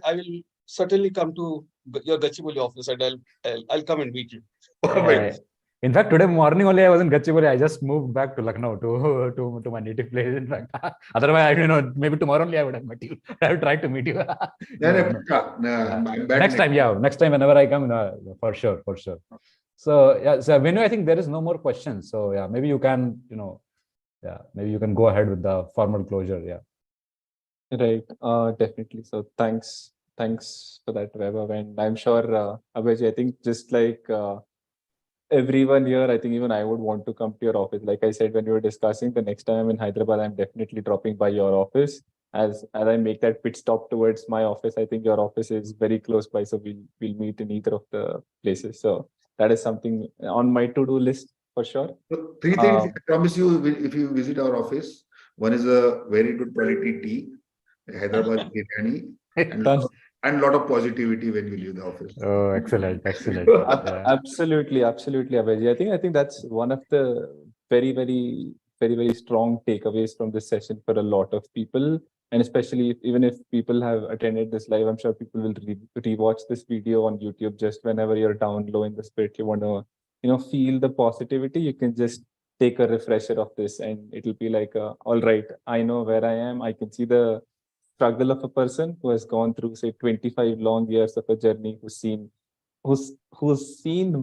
I will certainly come to your Gachibowli office, and I'll come and meet you. In fact, today morning only I was in Gachibowli. I just moved back to Lucknow to my native place. In fact, otherwise, maybe tomorrow only I would have met you. I would try to meet you. Next time, whenever I come, for sure. So Venu, I think there is no more questions. So maybe you can, maybe you can go ahead with the formal closure. Right. Definitely. So thanks for that, Vaibhav. And I'm sure, Abhay, I think just like everyone here, I think even I would want to come to your office. Like I said, when we were discussing, the next time I'm in Hyderabad, I'm definitely dropping by your office. As I make that pit stop towards my office, I think your office is very close by, so we'll meet in either of the places. So that is something on my to-do list for sure. So 3 things I promise you if you visit our office. One is a very good quality tea, Hyderabad biryani, and a lot of positivity when you leave the office. Oh, excellent. Absolutely, Abhay. I think that's one of the very, very, very, very strong takeaways from this session for a lot of people. And especially even if people have attended this live, I'm sure people will rewatch this video on YouTube. Just whenever you're down low in the spirit, you want to, feel the positivity, you can just take a refresher of this, and it'll be like, all right, I know where I am. I can see the struggle of a person who has gone through, say, 25 long years of a journey, who's seen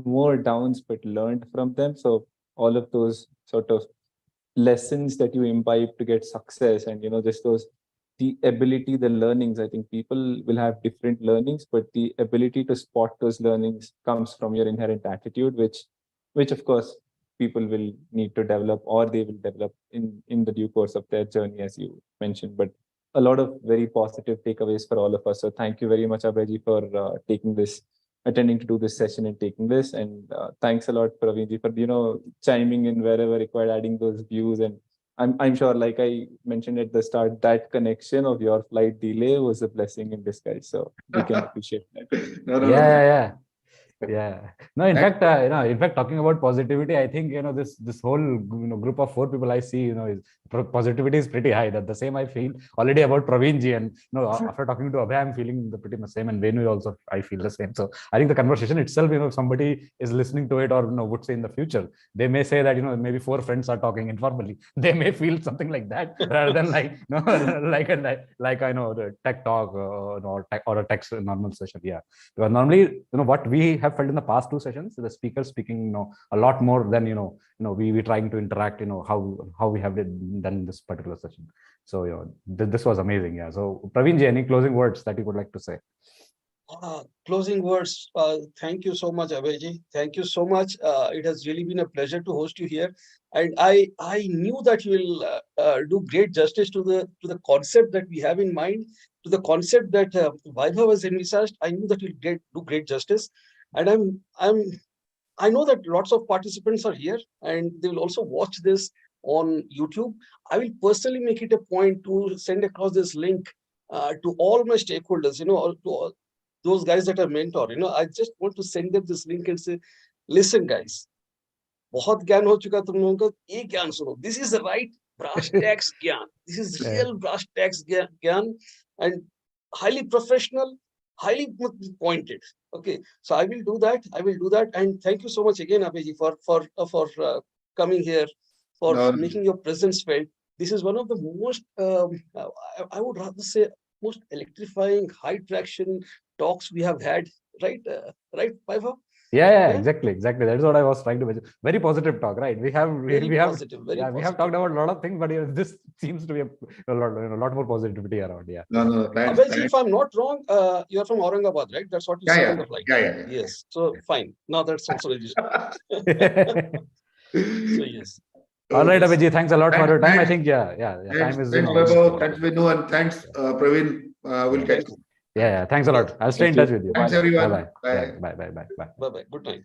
more downs but learned from them. So all of those sort of lessons that you imbibe to get success, and just the ability, the learnings. I think people will have different learnings, but the ability to spot those learnings comes from your inherent attitude, which of course people will need to develop, or they will develop in the due course of their journey, as you mentioned. But a lot of very positive takeaways for all of us. So thank you very much, Abhay, for attending to do this session and taking this. And thanks a lot, Praveenji, for chiming in wherever required, adding those views. And I'm sure, like I mentioned at the start, that connection of your flight delay was a blessing in disguise. So we can appreciate that. Yeah. No, in fact, talking about positivity, I think this whole group of 4 people I see, is positivity is pretty high. That the same I feel already about Praveenji, and after talking to Abhay, I'm feeling the pretty much same, and Venu also I feel the same. So I think the conversation itself, if somebody is listening to it, or would say in the future, they may say that maybe 4 friends are talking informally. They may feel something like that rather than like I know the tech talk or a text normal session. Yeah, because normally what we have felt in the past 2 sessions, the speaker speaking a lot more than we trying to interact, how we have done this particular session. So this was amazing. Yeah. So Praveenji, any closing words that you would like to say? Closing words. Thank you so much, Abhay. Thank you so much. It has really been a pleasure to host you here, and I knew that you will do great justice to the concept that we have in mind, to the concept that Vaibhav has envisaged. I knew that you'll do great justice, and I know that lots of participants are here, and they will also watch this on YouTube. I will personally make it a point to send across this link to all my stakeholders. To all those guys that I mentor, I just want to send them this link and say, listen, guys, बहुत ज्ञान हो चुका तुम लोगों को, ये ज्ञान सुनो. This is the right brass tacks ज्ञान. This is real brass tacks ज्ञान, and highly professional, highly pointed. Okay, so I will do that. And thank you so much again, Abhay, for coming here, for making your presence felt. This is one of the most, I would rather say, most electrifying, high traction talks we have had, right, Vaibhav? Yeah, exactly. That's what I was trying to mention. Very positive talk, right? We have talked about a lot of things, but this seems to be a lot more positivity around. Yeah. No, thanks. Abhay, if I'm not wrong, you're from Aurangabad, right? That's what you said on the flight. Yeah. Yes. So fine. Now that's also registered. So yes. All right, Abhay, thanks a lot for your time. I think, time is. Thanks, Vaibhav. Thanks, Venu, and thanks, Praveen. We'll catch you. Yeah, thanks a lot. I'll stay in touch with you. Thanks, everyone. Bye-bye. Bye-bye. Bye-bye. Good night.